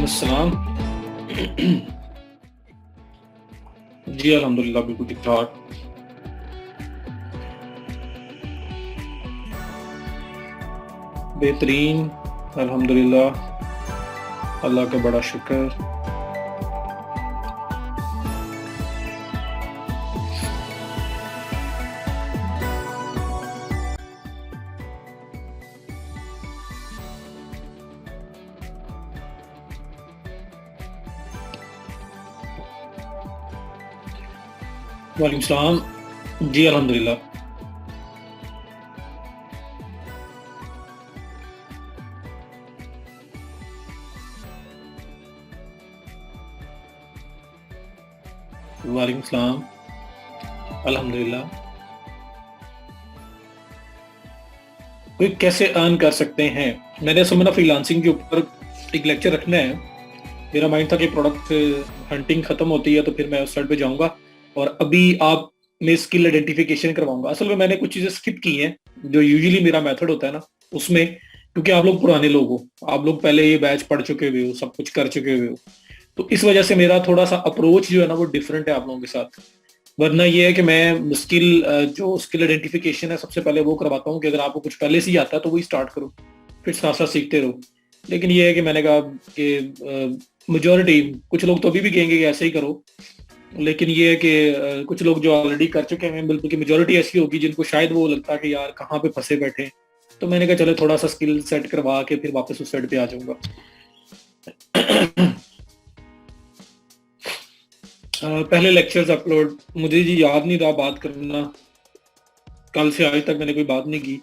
अस्सलाम। जी अल्हम्दुलिल्लाह बिल्कुल ठीक ठाक। बेहतरीन अल्हम्दुलिल्लाह, अल्लाह का बड़ा शुक्र। वालेकुम सलाम। जी अल्हम्दुलिल्लाह। वालेकुम सलाम। अल्हम्दुलिल्लाह। कोई कैसे अर्न कर सकते हैं? मैंने समझा फ्रीलांसिंग के ऊपर एक लेक्चर रखना है। मेरा माइंड था कि प्रोडक्ट हंटिंग खत्म होती है तो फिर मैं उस साइड पे जाऊंगा, और अभी आप मैं स्किल आइडेंटिफिकेशन करवाऊंगा। असल में मैंने कुछ चीजें स्किप की हैं जो यूजुअली मेरा मेथड होता है ना, उसमें, क्योंकि आप लोग पुराने लोग हो, आप लोग पहले ये बैच पढ़ चुके हुए हो, सब कुछ कर चुके हुए हो, तो इस वजह से मेरा थोड़ा सा अप्रोच जो है ना वो डिफरेंट है आप लोगों के साथ। वरना ये है कि मैं जो स्किल आइडेंटिफिकेशन है सबसे पहले वो करवाता हूँ कि अगर आपको कुछ पहले से ही आता है तो वही स्टार्ट करो, फिर साथ साथ सीखते रहो। लेकिन ये है कि मैंने कहा कि मेजोरिटी, कुछ लोग तो अभी भी कहेंगे कि ऐसे ही करो, लेकिन ये है कि कुछ लोग जो ऑलरेडी कर चुके हैं, बिल्कुल की मेजोरिटी ऐसी होगी जिनको शायद वो लगता है कि यार कहाँ पे फंसे बैठे हैं। तो मैंने कहा चले थोड़ा सा स्किल सेट करवा के फिर वापस उस साइड पे आ जाऊंगा। पहले लेक्चर्स अपलोड मुझे जी याद नहीं रहा बात करना, कल से आज तक मैंने कोई बात नहीं की।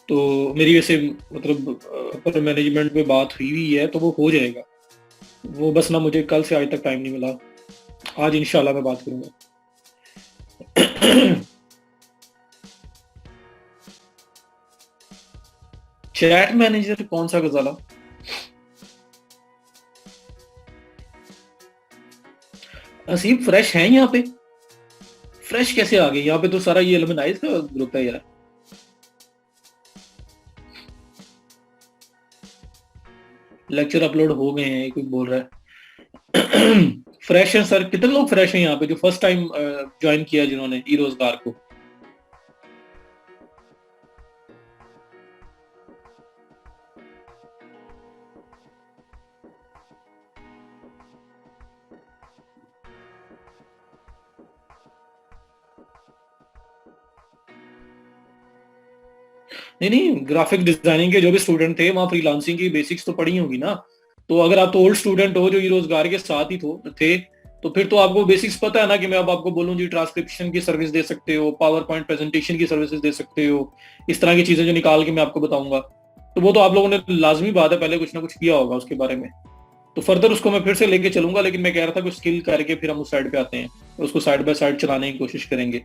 तो मेरी वैसे मतलब अपर मैनेजमेंट में बात हुई हुई है तो वो हो जाएगा। वो बस ना मुझे कल से आज तक टाइम नहीं मिला, आज इंशाल्लाह मैं बात करूंगा। चैट मैनेजर कौन सा गजाला? असीम फ्रेश है यहाँ पे? फ्रेश कैसे आ गए यहाँ पे? तो सारा ये एलुमनाइज का ग्रुप है यार। लेक्चर अपलोड हो गए हैं कोई बोल रहा है। फ्रेश है सर, कितने लोग फ्रेश हैं यहाँ पे जो फर्स्ट टाइम ज्वाइन किया जिन्होंने ई रोजगार को? नहीं नहीं, ग्राफिक डिजाइनिंग के जो भी स्टूडेंट थे वहाँ फ्रीलांसिंग की बेसिक्स तो पढ़ी होगी ना। तो अगर आप तो ओल्ड स्टूडेंट हो जो ई रोजगार के साथ ही थे, तो फिर तो आपको बेसिक्स पता है ना कि मैं अब आपको बोलूँ जी ट्रांसक्रिप्शन की सर्विस दे सकते हो, पावर पॉइंट प्रेजेंटेशन की सर्विसेज दे सकते हो, इस तरह की चीजें जो निकाल के मैं आपको बताऊंगा। तो वो तो आप लोगों ने लाजमी बात है पहले कुछ ना कुछ किया होगा उसके बारे में। तो फर्दर उसको मैं फिर से लेके चलूंगा, लेकिन मैं कह रहा था कुछ स्किल करके फिर हम उस साइड पे आते हैं, उसको साइड बाय साइड चलाने की कोशिश करेंगे।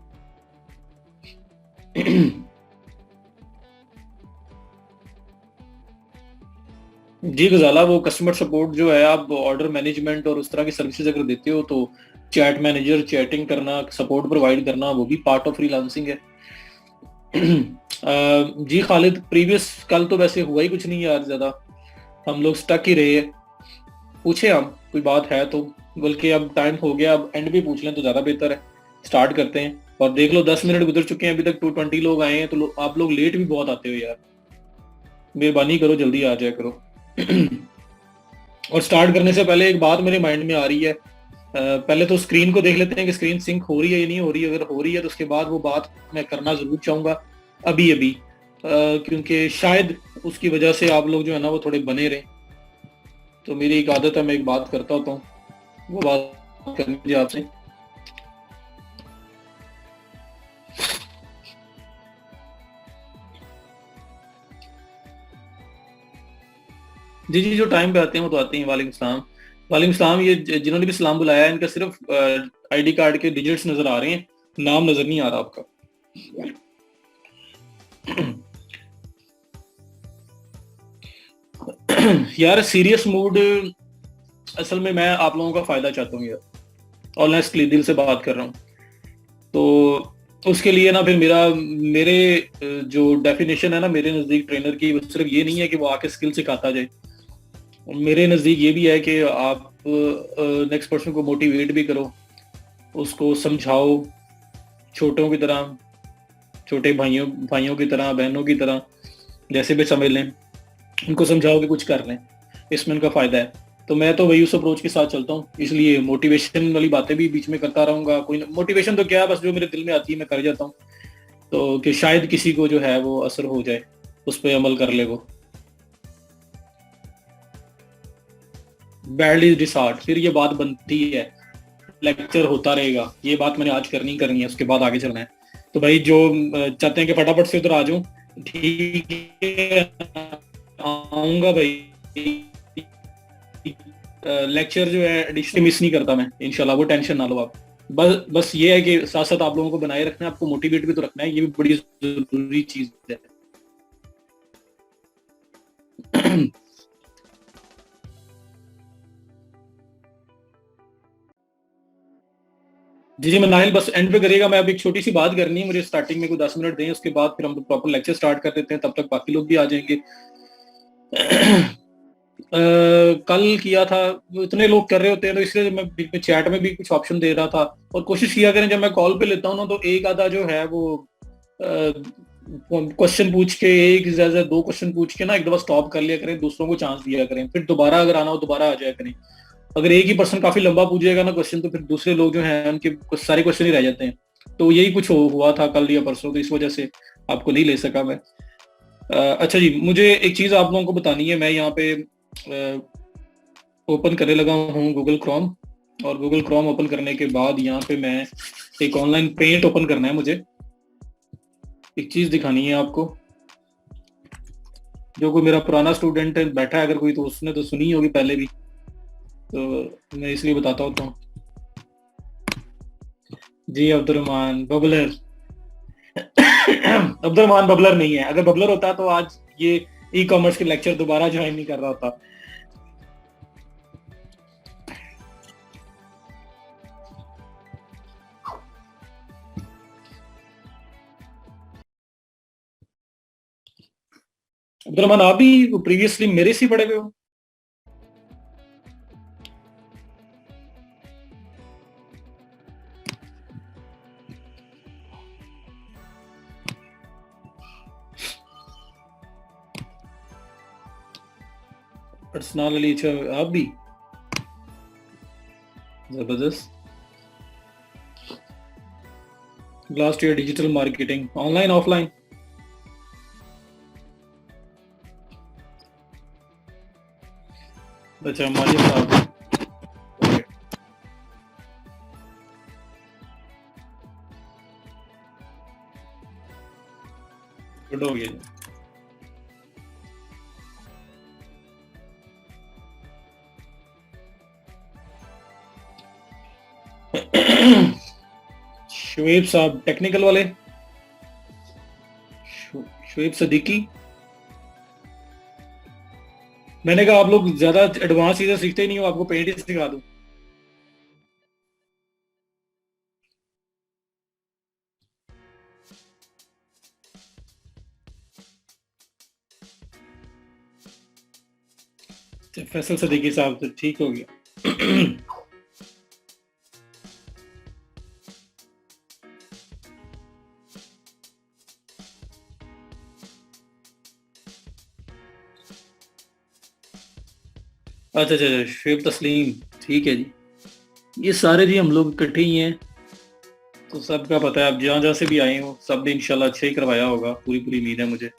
जी गजाला, वो कस्टमर सपोर्ट जो है, आप ऑर्डर मैनेजमेंट और उस तरह की सर्विसेज अगर देते हो तो चैट मैनेजर, चैटिंग करना, सपोर्ट प्रोवाइड करना, वो भी पार्ट ऑफ फ्रीलांसिंग है। जी खालिद, प्रीवियस कल तो वैसे हुआ ही कुछ नहीं यार, ज्यादा हम लोग स्टक ही रहे हैं। पूछे हम, कोई बात है तो, बल्कि अब टाइम हो गया, अब एंड भी पूछ लें तो ज्यादा बेहतर है। स्टार्ट करते हैं। और देख लो 10 मिनट गुजर चुके हैं, अभी तक 220 लोग आए हैं, तो आप लोग लेट भी बहुत आते हो यार, मेहरबानी करो जल्दी आ जाया करो। और स्टार्ट करने से पहले एक बात मेरे माइंड में आ रही है, पहले तो स्क्रीन को देख लेते हैं कि स्क्रीन सिंक हो रही है या नहीं हो रही है। अगर हो रही है तो उसके बाद वो बात मैं करना जरूर चाहूंगा अभी अभी, क्योंकि शायद उसकी वजह से आप लोग जो है ना वो थोड़े बने रहे। तो मेरी एक आदत है, मैं एक बात करता होता हूँ, वो बात करनी मुझे आपसे। जी जी, जो टाइम पे आते हैं वो तो आते हैं। वालेकुम सलाम। वालेकुम सलाम। ये जिन्होंने भी सलाम बुलाया है इनका सिर्फ आईडी कार्ड के डिजिट्स नजर आ रहे हैं, नाम नजर नहीं आ रहा आपका। यार सीरियस मूड, असल में मैं आप लोगों का फायदा चाहता हूँ यार, ऑनेस्टली दिल से बात कर रहा हूँ। तो उसके लिए ना फिर मेरे जो डेफिनेशन है ना मेरे नजदीक ट्रेनर की, वो सिर्फ ये नहीं है कि वो आके स्किल सिखाता जाए। मेरे नज़दीक ये भी है कि आप नेक्स्ट पर्सन को मोटिवेट भी करो, उसको समझाओ, छोटों की तरह, छोटे भाइयों भाइयों की तरह, बहनों की तरह, जैसे भी समझ लें, उनको समझाओ कि कुछ कर लें, इसमें उनका फायदा है। तो मैं तो वही उस अप्रोच के साथ चलता हूँ, इसलिए मोटिवेशन वाली बातें भी बीच में करता रहूंगा। कोई मोटिवेशन तो क्या है, बस जो मेरे दिल में आती है मैं कर जाता हूँ, तो कि शायद किसी को जो है वो असर हो जाए, उस पर अमल कर ले वो। बैडली डिसहार्ट, फिर ये बात बनती है, लेक्चर होता रहेगा, ये बात मैंने आज करनी है, उसके बाद आगे चलना है। तो भाई जो चाहते हैं कि फटाफट से उधर आ जाऊं, ठीक है, आऊंगा भाई। लेक्चर जो है एडिशनली मिस नहीं करता मैं इंशाल्लाह, वो टेंशन ना लो आप। बस ये है कि साथ साथ आप लोगों को बनाए रखना है, आपको मोटिवेट भी तो रखना है, ये भी बड़ी जरूरी चीज है। जी जी, मैं नाहिल बस एंड पे करिएगा, मैं अभी एक छोटी सी बात करनी है मुझे, स्टार्टिंग में कोई 10 मिनट दें, उसके बाद फिर हम प्रॉपर लेक्चर स्टार्ट कर देते हैं, तब तक बाकी लोग भी आ जाएंगे। कल किया था, इतने लोग कर रहे होते हैं तो इसलिए मैं चैट में भी कुछ ऑप्शन दे रहा था। और कोशिश किया करें, जब मैं कॉल पे लेता हूँ ना, तो एक आधा जो है वो क्वेश्चन पूछ के, एक ज्यादा दो क्वेश्चन पूछ के ना एक दफा स्टॉप कर लिया करें, दूसरों को चांस दिया करें, फिर दोबारा अगर आना हो दोबारा आ जाया करें। अगर एक ही पर्सन काफी लंबा पूछेगा ना क्वेश्चन, तो फिर दूसरे लोग जो हैं उनके कुछ सारे क्वेश्चन ही रह जाते हैं। तो यही कुछ हुआ था कल या परसों, तो इस वजह से आपको नहीं ले सका मैं। अच्छा जी, मुझे एक चीज आप लोगों को बतानी है। मैं यहाँ पे ओपन करने लगा हूँ गूगल क्रोम, और गूगल क्रोम ओपन करने के बाद यहाँ पे मैं एक ऑनलाइन पेंट ओपन करना है मुझे। एक चीज दिखानी है आपको, जो कोई मेरा पुराना स्टूडेंट बैठा है अगर कोई, तो उसने तो सुनी होगी पहले भी, तो मैं इसलिए बताता होता हूँ। जी अब्दुलरहमान बबलर। अब्दुलरहमान बबलर नहीं है, अगर बबलर होता तो आज ये ई कॉमर्स के लेक्चर दोबारा ज्वाइन नहीं कर रहा होता। अब्दुलरहमान, आप भी प्रीवियसली मेरे से ही पढ़े हुए हो? पर्सनली अच्छा, आप भी जबरदस्त। Last year digital marketing, online offline? अच्छा, मालिक साहब। गुड हो गया। शुएब साहब टेक्निकल वाले, शुएब सदीकी। मैंने कहा आप लोग ज्यादा एडवांस चीजें सीखते ही नहीं हो, आपको पेंट ही सिखा दूं। फैसल सदीकी साहब तो ठीक हो गया। अच्छा अच्छा अच्छा, शुएब तस्लीम, ठीक है जी। ये सारे जी हम लोग इकट्ठे ही हैं, तो सबका पता है, आप जहाँ जहाँ से भी आए हो सब ने इंशाल्लाह अच्छा ही करवाया होगा, पूरी पूरी उम्मीद है मुझे।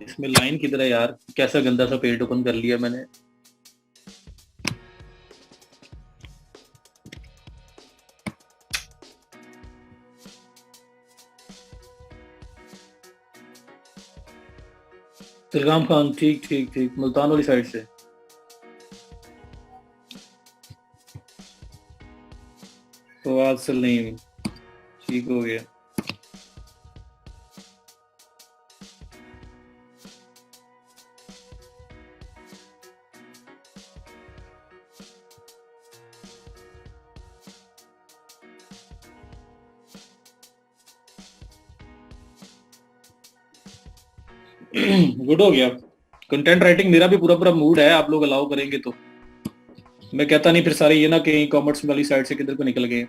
इसमें लाइन किधर है यार, कैसा गंदा सा पेज ओपन कर लिया मैंने। तिलगाम खान, ठीक ठीक ठीक, मुल्तान वाली साइड से। फवाद सलीम, ठीक हो गया। गुड हो गया। कंटेंट राइटिंग मेरा भी पूरा पूरा मूड है, आप लोग अलाउ करेंगे तो। मैं कहता नहीं फिर सारे ये ना कि ई कॉमर्स वाली साइड से किधर को निकल गए।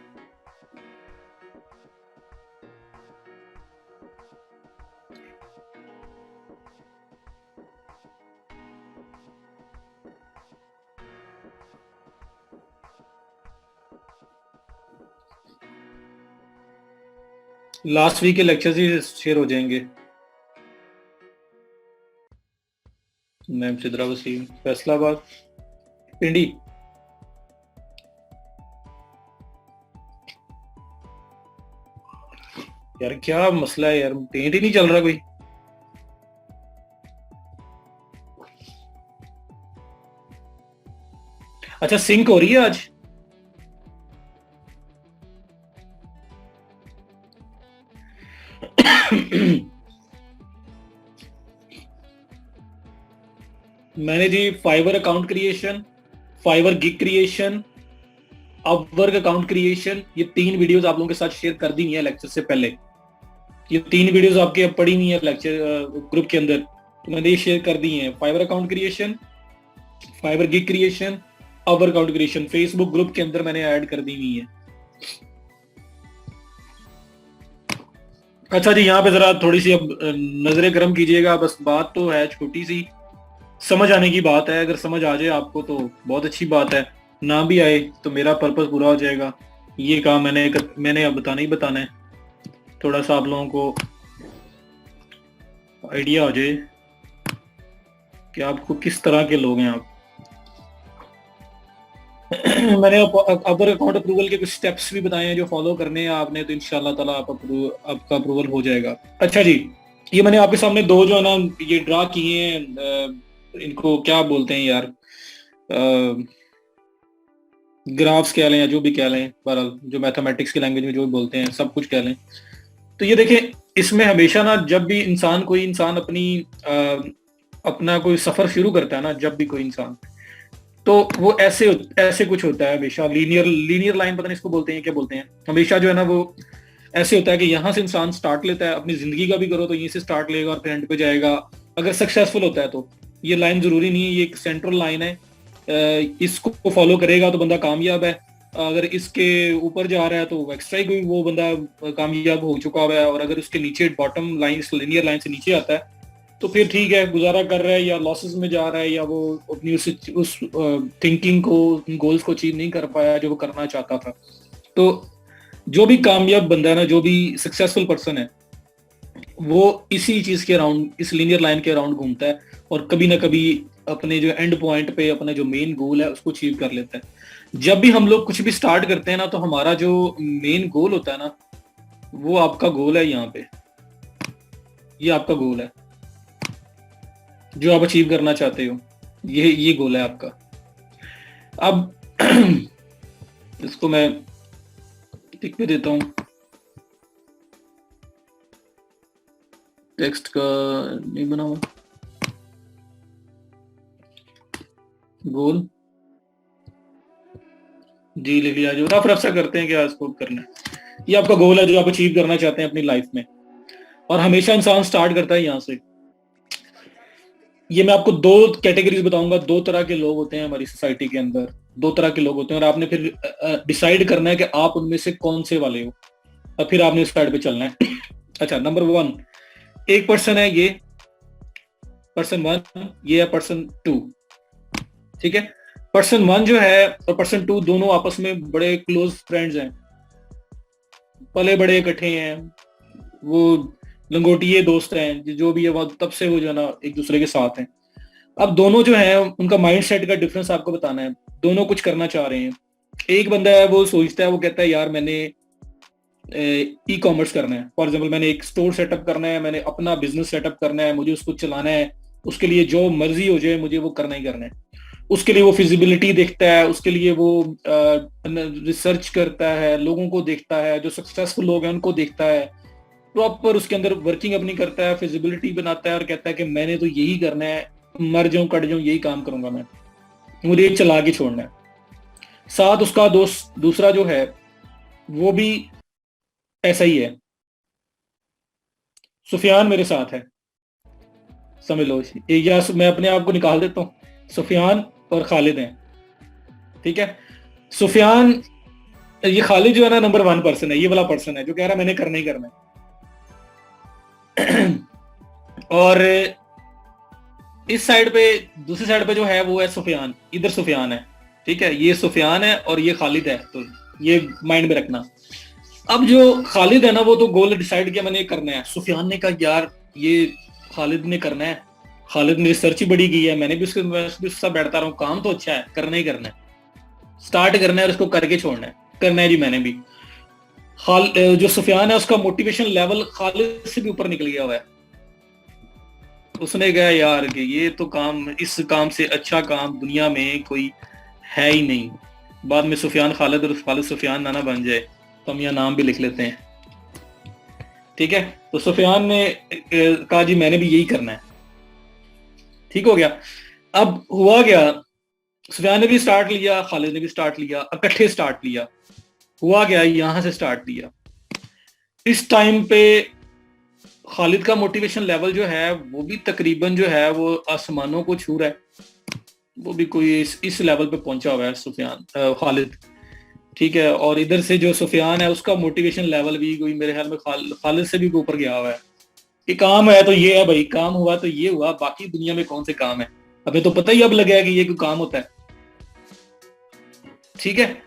लास्ट वीक के लेक्चर्स ही शेयर हो जाएंगे। मैम सिद्रा वसीम फैसलाबाद पिंडी। यार क्या मसला है यार, पेंट ही नहीं चल रहा कोई। अच्छा सिंक हो रही है आज। मैंने जी Fiverr account creation, Fiverr gig creation, Upwork account creation, ये 3 वीडियोस आप लोगों के साथ शेयर कर दी है लेक्चर से पहले। ये 3 वीडियोस आपके अब पड़ी हुई है लेक्चर ग्रुप के अंदर, तो मैंने ये शेयर कर दी है। Fiverr account creation, Fiverr gig creation, Upwork account creation, Facebook group के अंदर मैंने ऐड कर दी हुई है। अच्छा जी, यहाँ पे जरा थोड़ी सी अब नजरें गर्म कीजिएगा, बस बात तो है छोटी सी, समझ आने की बात है। अगर समझ आ जाए आपको तो बहुत अच्छी बात है, ना भी आए तो मेरा पर्पस पूरा हो जाएगा। ये काम मैंने अब बताना ही बताना है, थोड़ा सा आप लोगों को आइडिया हो जाए कि आपको किस तरह के लोग हैं आप। मैंने अपर अकाउंट अप्रूवल के कुछ स्टेप्स भी बताए हैं जो फॉलो करने हैं आपने, तो इंशाल्लाह ताला आपका अप्रूवल हो जाएगा। अच्छा जी, ये मैंने आपके सामने 2 जो है ना ये ड्रा किए हैं, इनको क्या बोलते हैं यार, ग्राफ्स कह लें या जो भी कह लें, बहरहाल जो मैथमेटिक्स की लैंग्वेज में जो भी बोलते हैं, सब कुछ कह लें। तो ये देखें, इसमें हमेशा ना जब भी कोई इंसान अपना कोई सफर शुरू करता है ना, जब भी कोई इंसान, तो वो ऐसे ऐसे कुछ होता है हमेशा, लीनियर लाइन, पता नहीं इसको बोलते हैं क्या बोलते हैं, हमेशा जो है ना वो ऐसे होता है कि यहाँ से इंसान स्टार्ट लेता है, अपनी जिंदगी का भी करो तो यहीं से स्टार्ट लेगा और फिर एंड पे जाएगा, अगर सक्सेसफुल होता है तो। ये लाइन जरूरी नहीं है, ये एक सेंट्रल लाइन है, इसको फॉलो करेगा तो बंदा कामयाब है, अगर इसके ऊपर जा रहा है तो एक्स्ट्रा ही कोई वो बंदा कामयाब हो चुका हुआ है, और अगर उसके नीचे बॉटम लाइन, लीनियर लाइन से नीचे आता है तो फिर ठीक है, गुजारा कर रहा है या लॉसेस में जा रहा है, या वो अपनी उस थिंकिंग को, गोल्स को अचीव नहीं कर पाया जो वो करना चाहता था। तो जो भी कामयाब बंदा है ना, जो भी सक्सेसफुल पर्सन है, वो इसी चीज के अराउंड, इस लीनियर लाइन के अराउंड घूमता है, और कभी ना कभी अपने जो एंड पॉइंट पे अपने जो मेन गोल है उसको अचीव कर लेता है। जब भी हम लोग कुछ भी स्टार्ट करते हैं ना, तो हमारा जो मेन गोल होता है ना, वो आपका गोल है यहाँ पे, ये आपका गोल है जो आप अचीव करना चाहते हो, ये गोल है आपका। अब इसको मैं टिक पे देता हूं, टेक्स्ट का नहीं बना हुआ गोल जी, लिख लिया। जो रफ सा करते हैं क्या इसको करना है, ये आपका गोल है जो आप अचीव करना चाहते हैं अपनी लाइफ में, और हमेशा इंसान स्टार्ट करता है यहाँ से। ये मैं आपको 2 कैटेगरीज बताऊंगा, 2 तरह के लोग होते हैं हमारी सोसाइटी के अंदर, 2 तरह के लोग होते हैं, और आपने फिर डिसाइड करना है कि आप उनमें से कौन से वाले हो, और फिर आपने उस साइड पे चलना है। अच्छा, नंबर 1 एक पर्सन है, ये पर्सन 1, ये है पर्सन 2, ठीक है। पर्सन 1 जो है और पर्सन 2 दोनों आपस में बड़े क्लोज फ्रेंड्स हैं, पले बड़े इकट्ठे हैं, वो लंगोटिए दोस्त हैं, जो भी है वो तब से वो जो है ना एक दूसरे के साथ हैं। अब दोनों जो है उनका माइंड सेट का डिफरेंस आपको बताना है, दोनों कुछ करना चाह रहे हैं। एक बंदा है वो सोचता है, वो कहता है यार मैंने ई कॉमर्स करना है, फॉर एग्जाम्पल मैंने एक स्टोर सेटअप करना है, मैंने अपना बिजनेस सेटअप करना है, मुझे उसको चलाना है, उसके लिए जो मर्जी हो जाए मुझे वो करना ही करना है। उसके लिए वो फिजिबिलिटी देखता है, उसके लिए वो रिसर्च करता है, लोगों को देखता है, जो सक्सेसफुल लोग हैं उनको देखता है, प्रॉपर उसके अंदर वर्किंग अपनी करता है, फिजिबिलिटी बनाता है और कहता है कि मैंने तो यही करना है, मर जाऊं कट जाऊं यही काम करूंगा मैं, मुझे चला के छोड़ना है। साथ उसका दोस्त दूसरा जो है वो भी ऐसा ही है, सुफियान मेरे साथ है, समझ लो, या मैं अपने आप को निकाल देता हूँ, सुफियान और खालिद हैं, ठीक है। सुफियान, ये खालिद जो है ना नंबर 1 पर्सन है, ये वाला पर्सन है जो कह रहा है मैंने करना ही करना है। और इस साइड पे, दूसरी साइड पे जो है वो है सुफियान, इधर सुफियान है, ठीक है, ये सुफियान है और ये खालिद है, तो ये माइंड में रखना। अब जो खालिद है ना वो तो गोल डिसाइड किया मैंने ये करना है, सुफियान ने कहा यार ये खालिद ने करना है, खालिद ने रिसर्च ही बड़ी की है, मैंने भी उसके साथ बैठता रहा हूँ, काम तो अच्छा है, करना ही करना है, स्टार्ट करना है और उसको करके छोड़ना है, करना है जी मैंने भी। जो सुफियान है उसका मोटिवेशन लेवल खालिद से भी ऊपर निकल गया हुआ है। उसने कहा यार कि ये तो काम, इस काम से अच्छा काम दुनिया में कोई है ही नहीं। बाद में सुफियान खालिद और खालिद सुफियान ना बन जाए, तो हम यहाँ नाम भी लिख लेते हैं, ठीक है। तो सुफियान ने कहा जी मैंने भी यही करना है, ठीक हो गया। अब हुआ क्या, सुफियान ने भी स्टार्ट लिया, खालिद ने भी स्टार्ट लिया, इकट्ठे स्टार्ट लिया। हुआ क्या, यहां से स्टार्ट लिया। इस टाइम पे खालिद का मोटिवेशन लेवल जो है वो भी तकरीबन जो है वो आसमानों को छू रहा है, वो भी कोई इस लेवल पे पहुंचा हुआ है सुफियान, खालिद, ठीक है। और इधर से जो सुफियान है उसका मोटिवेशन लेवल भी कोई मेरे ख्याल में खालिद से भी ऊपर गया हुआ है। कि काम है तो ये है भाई, काम हुआ तो ये हुआ, बाकी दुनिया में कौन से काम है, हमें तो पता ही अब लग गया कि ये कोई काम होता है, ठीक है।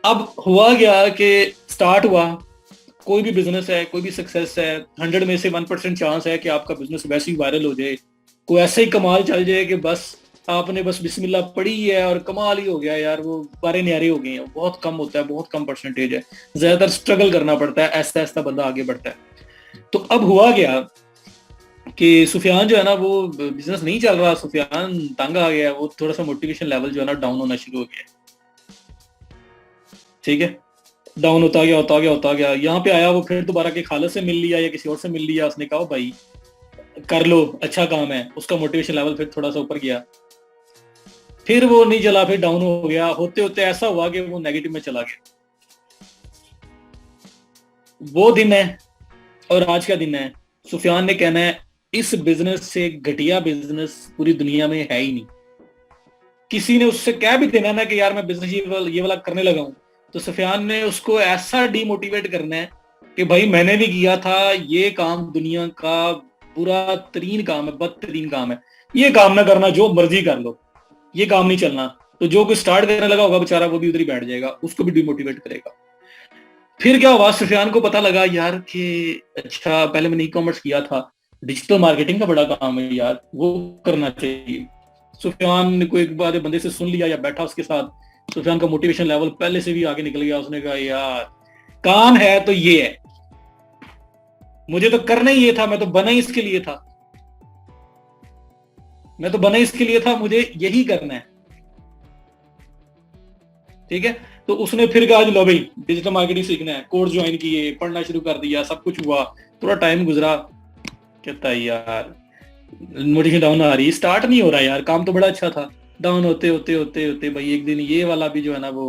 अब हुआ गया कि स्टार्ट हुआ, कोई भी बिजनेस है, कोई भी सक्सेस है, 100 में से 1% चांस है कि आपका बिजनेस वैसे ही वायरल हो जाए, कोई ऐसे ही कमाल चल जाए कि बस आपने बस बिस्मिल्लाह पढ़ी है और कमाल ही हो गया यार, वो बारे न्यारे हो गए हैं। बहुत कम होता है, बहुत कम परसेंटेज है, ज्यादातर स्ट्रगल करना पड़ता है, ऐसा ऐसा बंदा आगे बढ़ता है। तो अब हुआ गया कि सुफियान जो है ना वो बिजनेस नहीं चल रहा, सुफियान तंग आ गया, वो थोड़ा सा मोटिवेशन लेवल जो है ना डाउन होना शुरू हो गया, ठीक है। डाउन होता गया होता गया होता गया, यहाँ पे आया वो फिर दोबारा के खालिद से मिल लिया या किसी और से मिल लिया, उसने कहा भाई कर लो अच्छा काम है, उसका मोटिवेशन लेवल फिर थोड़ा सा ऊपर गया, फिर वो नहीं चला, फिर डाउन हो गया, होते होते ऐसा हुआ कि वो नेगेटिव में चला गया। वो दिन है और आज का दिन है, सुफियान ने कहना है इस बिजनेस से घटिया बिजनेस पूरी दुनिया में है ही नहीं। किसी ने उससे कह भी देना ना कि यार मैं बिजनेस ये वाला करने लगा हूं, तो सुफियान ने उसको ऐसा डीमोटिवेट करना है कि भाई मैंने भी किया था, ये काम दुनिया का बुरा तरीन काम है, बदतरीन काम है, ये काम ना करना, जो मर्जी कर लो, ये काम नहीं चलना। तो जो कोई स्टार्ट करने लगा होगा बेचारा वो भी उधर ही बैठ जाएगा, उसको भी डिमोटिवेट करेगा। फिर क्या हुआ, सुफियान को पता लगा यार कि अच्छा पहले मैंने ई कॉमर्स किया था, डिजिटल मार्केटिंग का बड़ा काम है यार, वो करना चाहिए। सुफियान ने कोई एक बार बंदे से सुन लिया या बैठा उसके साथ, सुफियान का मोटिवेशन लेवल पहले से भी आगे निकल गया। उसने कहा यार काम है तो ये है, मुझे तो करना ही ये था, मैं तो बना ही इसके लिए था, मैं तो बना इसके लिए था, मुझे यही करना है, ठीक है। तो उसने फिर कहा लो भाई डिजिटल मार्केटिंग सीखना है, कोर्स ज्वाइन किए, पढ़ना शुरू कर दिया, सब कुछ हुआ, थोड़ा टाइम गुजरा, कहता है यार मोटिवेशन डाउन आ रही, स्टार्ट नहीं हो रहा यार, काम तो बड़ा अच्छा था। डाउन होते होते होते होते भाई एक दिन ये वाला भी जो है ना वो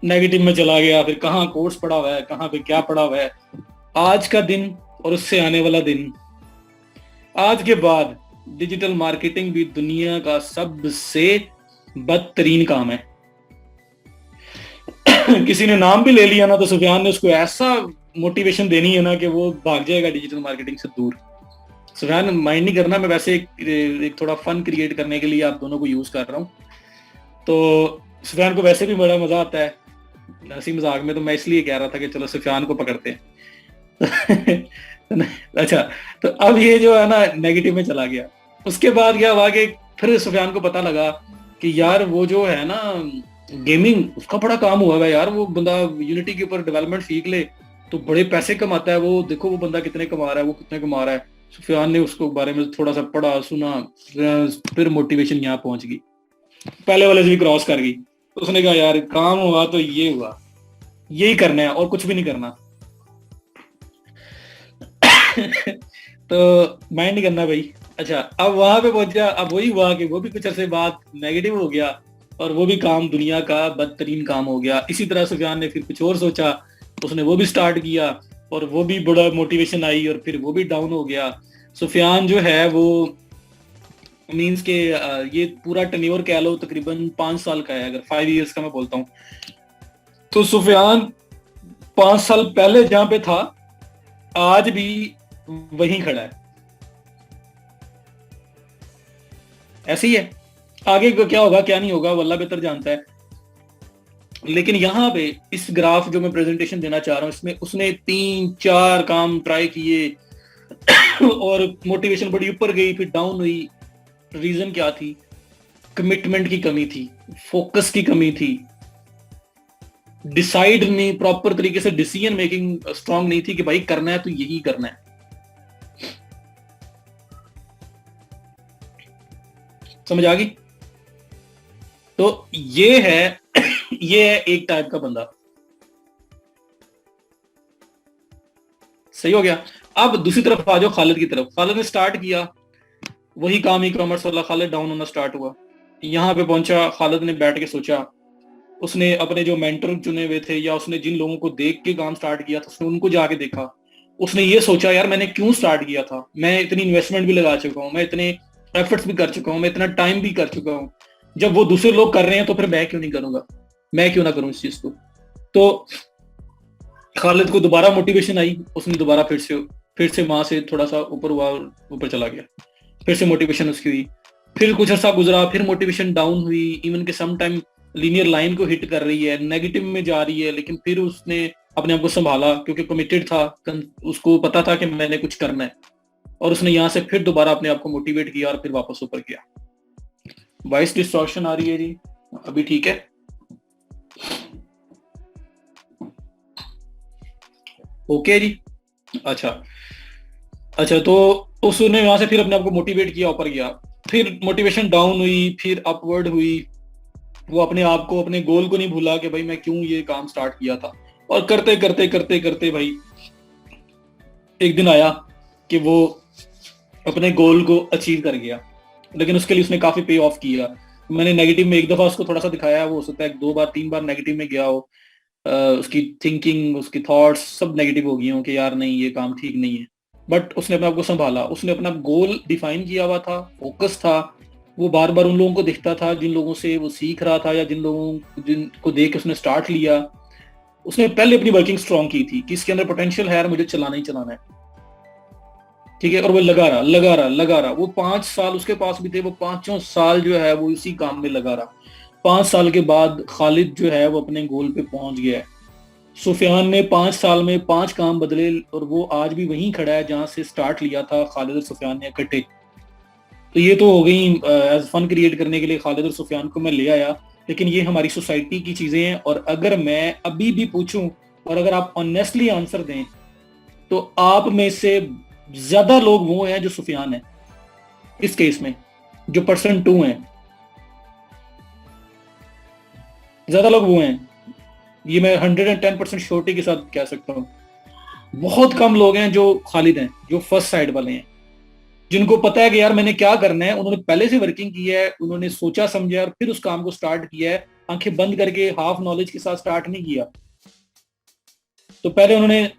नेगेटिव में चला गया, फिर कहाँ कोर्स पड़ा हुआ है, कहाँ पे क्या पड़ा हुआ है। आज का दिन और उससे आने वाला दिन, आज के बाद डिजिटल मार्केटिंग भी दुनिया का सबसे बदतरीन काम है। किसी ने नाम भी ले लिया ना तो सुफियान ने उसको ऐसा मोटिवेशन देनी है ना कि वो भाग जाएगा डिजिटल मार्केटिंग से दूर। सुफियान माइंड नहीं करना, मैं वैसे एक थोड़ा फन क्रिएट करने के लिए आप दोनों को यूज कर रहा हूँ। तो सुफियान को वैसे भी बड़ा मजा आता है हंसी मजाक में, तो मैं इसलिए कह रहा था कि चलो सुफियान को पकड़ते हैं। अच्छा, तो अब ये जो है ना नेगेटिव में चला गया। उसके बाद क्या हुआ कि फिर सुफियान को पता लगा कि यार वो जो है ना गेमिंग, उसका बड़ा काम हुआ है यार, वो बंदा यूनिटी के ऊपर डेवलपमेंट सीख ले तो बड़े पैसे कमाता है, वो देखो वो बंदा कितने कमा रहा है, वो कितने कमा रहा है। सुफियान ने उसको बारे में थोड़ा सा पढ़ा सुना, फिर मोटिवेशन यहाँ पहुंच गई, पहले वाले से भी क्रॉस कर गई। तो उसने कहा यार काम हुआ तो ये हुआ, यही करना है और कुछ भी नहीं करना। तो माइंड नहीं करना भाई। अच्छा, अब वहां पे पहुंचा, अब वही हुआ कि वो भी कुछ अरसे बाद नेगेटिव हो गया और वो भी काम दुनिया का बदतरीन काम हो गया। इसी तरह सुफियान ने फिर कुछ और सोचा, उसने वो भी स्टार्ट किया और वो भी बड़ा मोटिवेशन आई और फिर वो भी डाउन हो गया। सुफियान जो है वो मीन्स के ये पूरा टेन्योर कह लो तकरीबन 5 साल का है, अगर 5 इयर्स का मैं बोलता हूँ। तो सुफियान 5 साल पहले जहां पे था आज भी वहीं खड़ा है। ऐसे ही है। आगे को क्या होगा क्या नहीं होगा वो अल्लाह बेहतर जानता है। लेकिन यहाँ पे इस ग्राफ जो मैं प्रेजेंटेशन देना चाह रहा हूँ इसमें उसने 3-4 काम ट्राई किए और मोटिवेशन बड़ी ऊपर गई फिर डाउन हुई। रीजन क्या थी? कमिटमेंट की कमी थी, फोकस की कमी थी, डिसाइड नहीं, प्रॉपर तरीके से डिसीजन मेकिंग स्ट्रांग नहीं थी कि भाई करना है तो यही करना है। समझ आ गई? तो ये है ये है एक टाइप का बंदा। सही हो गया। अब दूसरी तरफ आ जाओ, खालिद की तरफ। खालिद ने स्टार्ट किया वही काम, ई कॉमर्स वाला। खालिद डाउन होना स्टार्ट हुआ। यहां पे पहुंचा, खालिद ने बैठ के सोचा। उसने अपने जो मेंटर चुने हुए थे या उसने जिन लोगों को देख के काम स्टार्ट किया था उसने उनको जाके देखा। उसने ये सोचा यार मैंने क्यों स्टार्ट किया था, मैं इतनी इन्वेस्टमेंट भी लगा चुका हूँ, मैं इतने एफर्ट्स भी कर चुका हूँ, मैं इतना टाइम भी कर चुका हूँ। जब वो दूसरे लोग कर रहे हैं तो फिर मैं क्यों नहीं करूंगा, मैं क्यों ना करूं इस चीज को। तो खालिद को दोबारा मोटिवेशन आई। उसने दोबारा फिर से वहां से थोड़ा सा ऊपर हुआ और ऊपर चला गया। फिर से मोटिवेशन उसकी हुई। फिर कुछ अर्सा गुजरा, फिर मोटिवेशन डाउन हुई। इवन के सम टाइम लीनियर लाइन को हिट कर रही है, नेगेटिव में जा रही है, लेकिन फिर उसने अपने आप को संभाला क्योंकि कमिटेड था। उसको पता था कि मैंने कुछ करना है। और उसने यहाँ से फिर दोबारा अपने आप को मोटिवेट किया और फिर वापस ऊपर किया। वॉइस डिस्टॉर्शन आ रही है जी? अभी ठीक है? ओके जी। अच्छा अच्छा। तो उसने वहां से फिर अपने आप को मोटिवेट किया, ऊपर गया। फिर मोटिवेशन डाउन हुई, फिर अपवर्ड हुई। वो अपने आप को, अपने गोल को नहीं भूला कि भाई मैं क्यों ये काम स्टार्ट किया था। और करते करते करते करते भाई एक दिन आया कि वो अपने गोल को अचीव कर गया। लेकिन उसके लिए उसने काफी पे ऑफ किया। मैंने नेगेटिव में एक दफा उसको थोड़ा सा दिखाया, वो हो सकता है 2 बार 3 बार नेगेटिव में गया हो। उसकी थिंकिंग, उसकी थॉट्स सब नेगेटिव हो गई हो कि यार नहीं ये काम ठीक नहीं है। बट उसने अपने आप को संभाला, उसने अपना गोल डिफाइन किया हुआ था, फोकस था। वो बार बार उन लोगों को दिखता था जिन लोगों से वो सीख रहा था या जिनको देख के उसने स्टार्ट लिया। उसने पहले अपनी वर्किंग स्ट्रॉन्ग की थी कि इसके अंदर पोटेंशियल है यार, मुझे चलाना ही चलाना है। ठीक है। और वो लगा रहा लगा रहा लगा रहा। वो 5 साल उसके पास भी थे, वो 5 साल जो है वो इसी काम में लगा रहा। 5 साल के बाद खालिद जो है वो अपने गोल पे पहुंच गया है। सुफियान ने 5 साल में 5 काम बदले और वो आज भी वहीं खड़ा है जहां से स्टार्ट लिया था खालिद और सुफियान ने इकट्ठे। तो ये तो हो गई एज फन क्रिएट करने के लिए खालिद और सुफियान को मैं ले आया। लेकिन ये हमारी सोसाइटी की चीजें हैं। और अगर मैं अभी भी पूछूं और अगर आप ऑनेस्टली आंसर दें तो आप में से ज्यादा लोग वो हैं जो सुफियान है इस केस में, जो पर्सन 2 हैं। ज्यादा लोग वो हैं, ये मैं 110% श्योरिटी के साथ कह सकता हूँ। बहुत कम लोग हैं जो खालिद हैं, जो फर्स्ट साइड वाले हैं, जिनको पता है कि यार मैंने क्या करना है। उन्होंने पहले से वर्किंग की है, उन्होंने सोचा समझा और फिर उस काम को स्टार्ट किया है। आंखें बंद करके हाफ नॉलेज के साथ स्टार्ट नहीं किया। तो पहले उन्होंने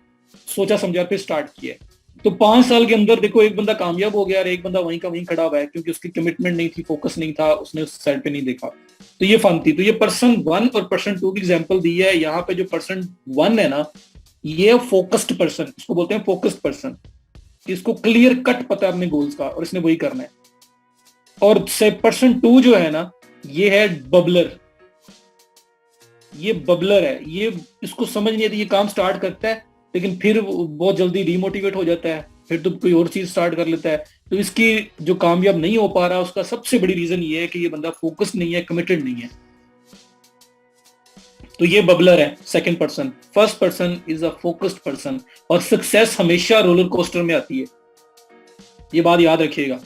सोचा समझा और फिर स्टार्ट किया है। तो 5 साल के अंदर देखो एक बंदा कामयाब हो गया और एक बंदा वहीं का वहीं खड़ा हुआ है क्योंकि उसकी कमिटमेंट नहीं थी, फोकस नहीं था, उसने उस साइड पे नहीं देखा। तो ये फन थी। तो ये पर्सन 1 और पर्सन 2 की एग्जांपल दी है। यहाँ पे जो पर्सन 1 है ना, ये फोकस्ड पर्सन, इसको बोलते हैं फोकस्ड पर्सन। इसको क्लियर कट पता है अपने गोल्स का और इसने वही करना है। और से पर्सन 2 जो है ना, ये है बबलर। ये बबलर है। ये इसको समझ नहीं आती, ये काम स्टार्ट करता है लेकिन फिर वो बहुत जल्दी डिमोटिवेट हो जाता है, फिर तो कोई और चीज स्टार्ट कर लेता है। तो इसकी जो कामयाब नहीं हो पा रहा उसका सबसे बड़ी रीजन ये है कि ये बंदा फोकस नहीं है, कमिटेड नहीं है। तो ये बबलर है second person. First person is a focused person. और सक्सेस हमेशा रोलर कोस्टर में आती है, ये बात याद रखिएगा।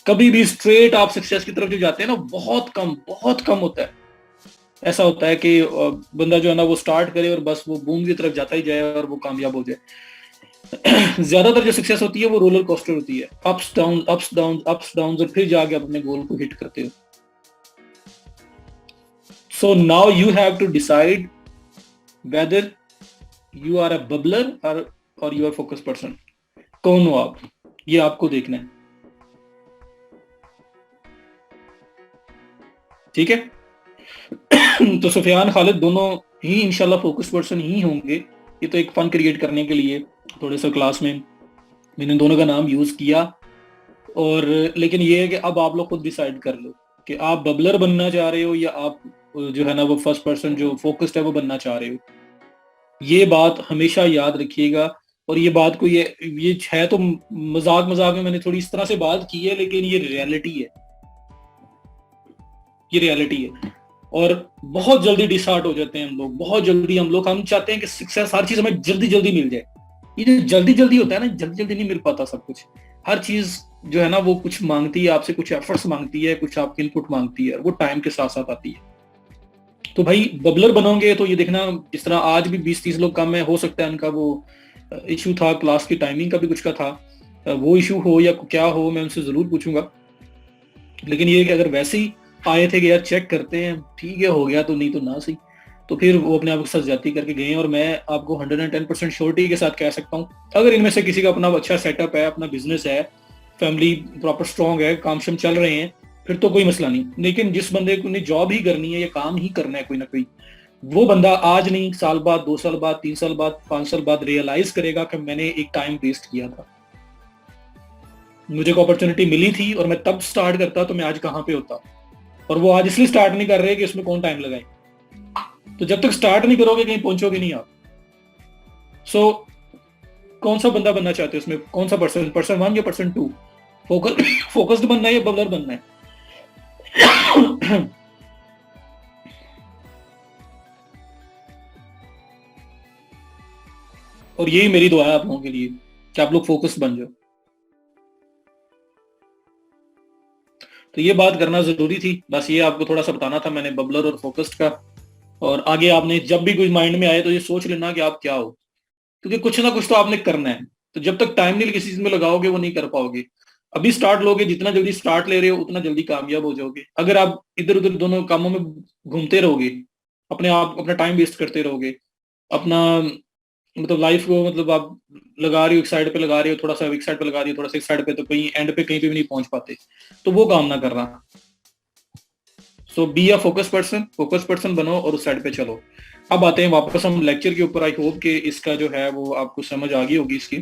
कभी भी स्ट्रेट आप सक्सेस की तरफ जो जाते हैं ना, बहुत कम होता है। ऐसा होता है कि बंदा जो है ना वो स्टार्ट करे और बस वो बूम की तरफ जाता ही जाए और वो कामयाब हो जाए। ज्यादातर जो सक्सेस होती है वो रोलर कोस्टर होती है, ups down ups down ups down, और फिर जाके अपने गोल को हिट करते हो। So now you have to decide whether you are a bubbler or you are focus person. कौन हो आप, ये आपको देखना है। ठीक है। तो सुफियान खालिद दोनों ही इंशाल्लाह फोकस पर्सन ही होंगे। ये तो एक फन क्रिएट करने के लिए थोड़े सा क्लास में मैंने दोनों का नाम यूज किया। और लेकिन ये है कि अब आप लोग खुद डिसाइड कर लो कि आप बबलर बनना चाह रहे हो या आप जो है ना वो फर्स्ट पर्सन जो फोकस्ड है वो बनना चाह रहे हो। ये बात हमेशा याद रखिएगा। और ये बात को ये है तो मजाक मजाक में मैंने थोड़ी इस तरह से बात की है, लेकिन ये रियलिटी है, ये रियलिटी है। और बहुत जल्दी डिसहार्ट हो जाते हैं हम लोग, बहुत जल्दी हम चाहते हैं कि सक्सेस हर चीज हमें जल्दी जल्दी मिल जाए। ये जो जल्दी जल्दी होता है ना, जल्दी जल्दी नहीं मिल पाता सब कुछ। हर चीज जो है ना वो कुछ मांगती है आपसे, कुछ एफर्ट्स मांगती है, कुछ आपकी इनपुट मांगती है, वो टाइम के साथ साथ आती है। तो भाई बबलर बनोगे तो ये देखना, जिस तरह आज भी 20-30 लोग कम है, हो सकता है उनका वो इशू था, क्लास की टाइमिंग का भी कुछ का था, वो इशू हो या क्या हो, मैं उनसे जरूर पूछूंगा। लेकिन ये कि अगर वैसे ही आए थे कि यार चेक करते हैं, ठीक है हो गया तो, नहीं तो ना सही, तो फिर वो अपने आप के साथ ज्यादती करके गए। और मैं आपको 110% श्योरिटी के साथ कह सकता हूँ, अगर इनमें से किसी का अपना अच्छा सेटअप है, अपना बिजनेस है, फैमिली प्रॉपर स्ट्रॉन्ग है, काम शम चल रहे हैं, फिर तो कोई मसला नहीं। लेकिन जिस बंदे को ने जॉब ही करनी है या काम ही करना है कोई ना कोई, वो बंदा आज नहीं, साल बाद, 2 साल बाद, 3 साल बाद, 5 साल बाद रियलाइज करेगा कि मैंने एक टाइम वेस्ट किया था, मुझे को अपॉर्चुनिटी मिली थी और मैं तब स्टार्ट करता तो मैं आज कहाँ पे होता। और वो आज इसलिए स्टार्ट नहीं कर रहे कि इसमें कौन टाइम लगाए। तो जब तक स्टार्ट नहीं करोगे कहीं पहुंचोगे नहीं आप। सो कौन सा बंदा बनना चाहते हो इसमें, कौन सा पर्सन 1 या पर्सन 2? फोकस्ड बनना है या बबलर बनना है? और यही मेरी दुआ है आप लोगों के लिए कि आप लोग फोकस बन जाओ। तो ये बात करना जरूरी थी, बस ये आपको थोड़ा सा बताना था मैंने बबलर और फोकस्ड का। और आगे आपने जब भी कुछ माइंड में आए तो ये सोच लेना कि आप क्या हो, क्योंकि कुछ ना कुछ तो आपने करना है। तो जब तक टाइम नहीं किसी चीज में लगाओगे वो नहीं कर पाओगे। अभी स्टार्ट लोगे, जितना जल्दी स्टार्ट ले रहे हो उतना जल्दी कामयाब हो जाओगे। अगर आप इधर उधर दोनों कामों में घूमते रहोगे, अपने आप अपना टाइम वेस्ट करते रहोगे, अपना मतलब लाइफ को मतलब आप लगा रहे हो एक साइड पे, लगा रहे हो थोड़ा सा एक साइड पे, लगा रहे हो थोड़ा सा एक साइड पे, तो कहीं एंड पे कहीं पे भी नहीं पहुंच पाते। तो वो काम ना करना। सो बी अ फोकस पर्सन बनो और उस साइड पे चलो। अब आते हैं वापस हम लेक्चर के ऊपर। आई होप कि इसका जो है वो आपको समझ आ गई होगी इसकी।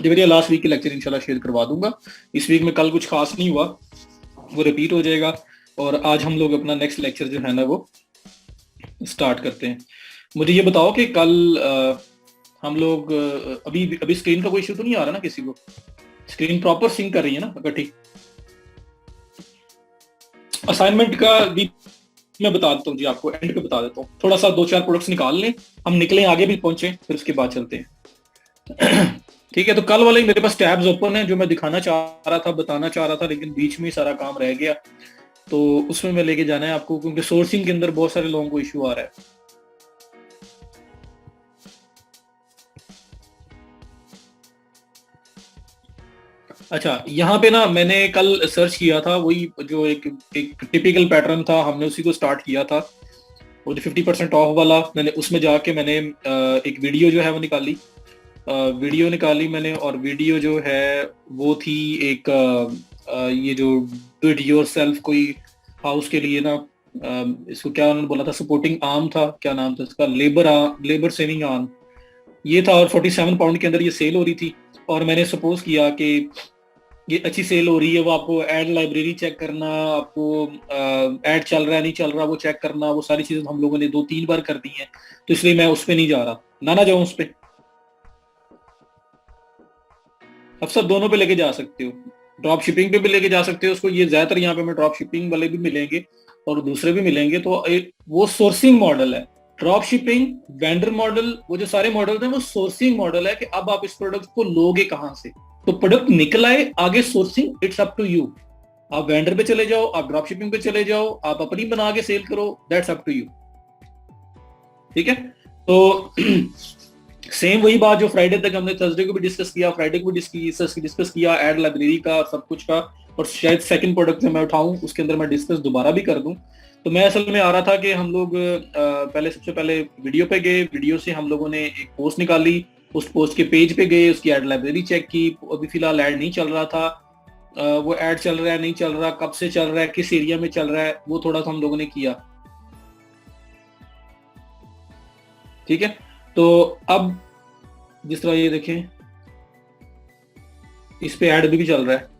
मेरी लास्ट वीक के लेक्चर इंशाल्लाह शेयर करवा दूंगा। इस वीक में कल कुछ खास नहीं हुआ, वो रिपीट हो जाएगा। और आज हम लोग अपना नेक्स्ट लेक्चर जो है ना वो स्टार्ट करते हैं। मुझे ये बताओ कि कल हम लोग अभी अभी स्क्रीन का कोई इशू तो नहीं आ रहा ना किसी को? स्क्रीन प्रॉपर सिंक कर रही है ना इकट्ठी? असाइनमेंट का भी मैं बता देता हूँ जी, आपको एंड पे बता देता हूँ। थोड़ा सा 2-4 प्रोडक्ट्स निकाल लें, हम निकलें, आगे भी पहुंचे, फिर उसके बाद चलते हैं। ठीक है। तो कल वाले मेरे पास टैब्स ओपन है जो मैं दिखाना चाह रहा था, बताना चाह रहा था, लेकिन बीच में सारा काम रह गया। तो उसमें मैं लेके जाना है आपको, क्योंकि सोर्सिंग के अंदर बहुत सारे लोगों को इश्यू आ रहा है। अच्छा, यहाँ पे ना मैंने कल सर्च किया था, वही जो एक टिपिकल पैटर्न था, हमने उसी को स्टार्ट किया था। वो जो 50% ऑफ वाला, मैंने उसमें जाके मैंने एक वीडियो जो है वो निकाली, मैंने। और वीडियो जो है वो थी एक ये जो डू इट योर सेल्फ कोई हाउस के लिए ना, इसको क्या उन्होंने बोला था, सपोर्टिंग आर्म था, क्या नाम था इसका, लेबर सेविंग आर्म, ये था। और 47 पाउंड के अंदर ये सेल हो रही थी। और मैंने सपोज किया कि ये अच्छी सेल हो रही है, वो आपको एड लाइब्रेरी चेक करना, आपको एड चल रहा है नहीं चल रहा वो चेक करना, वो सारी चीजें हम लोगों ने 2-3 बार कर दी हैं। तो इसलिए मैं उस पर नहीं जा रहा, ना जाऊं उस पर। अब सब दोनों पे लेके जा सकते हो, ड्रॉप शिपिंग पे भी लेके जा सकते हो उसको। ये ज्यादातर यहाँ पे मैं ड्रॉप शिपिंग वाले भी मिलेंगे और दूसरे भी मिलेंगे। तो वो सोर्सिंग मॉडल है, ड्रॉप शिपिंग, वेंडर मॉडल, वो जो सारे मॉडल हैं वो सोर्सिंग मॉडल है कि अब आप इस प्रोडक्ट को लोगे कहां से। तो प्रोडक्ट निकल आए, आगे sourcing it's up to you. आप वेंडर पे चले जाओ, आप ड्रॉप शिपिंग पे चले जाओ, आप अपनी बना के सेल करो, दैट्स अप टू यू। ठीक है। तो सेम वही बात जो फ्राइडे तक हमने, थर्सडे को भी डिस्कस किया, फ्राइडे को भी डिस्कस किया एड लाइब्रेरी का, सब कुछ का। और शायद सेकंड प्रोडक्ट मैं उठाऊं उसके अंदर मैं डिस्कस दोबारा भी कर दूं। तो मैं असल में आ रहा था कि हम लोग पहले सबसे पहले वीडियो पे गए, वीडियो से हम लोगों ने एक पोस्ट निकाली, उस पोस्ट के पेज पे गए, उसकी एड लाइब्रेरी चेक की। अभी फिलहाल एड नहीं चल रहा था, वो ऐड चल रहा है नहीं चल रहा, कब से चल रहा है, किस एरिया में चल रहा है, वो थोड़ा सा हम लोगों ने किया। ठीक है, तो अब जिस तरह ये देखें, इस पे ऐड भी चल रहा है।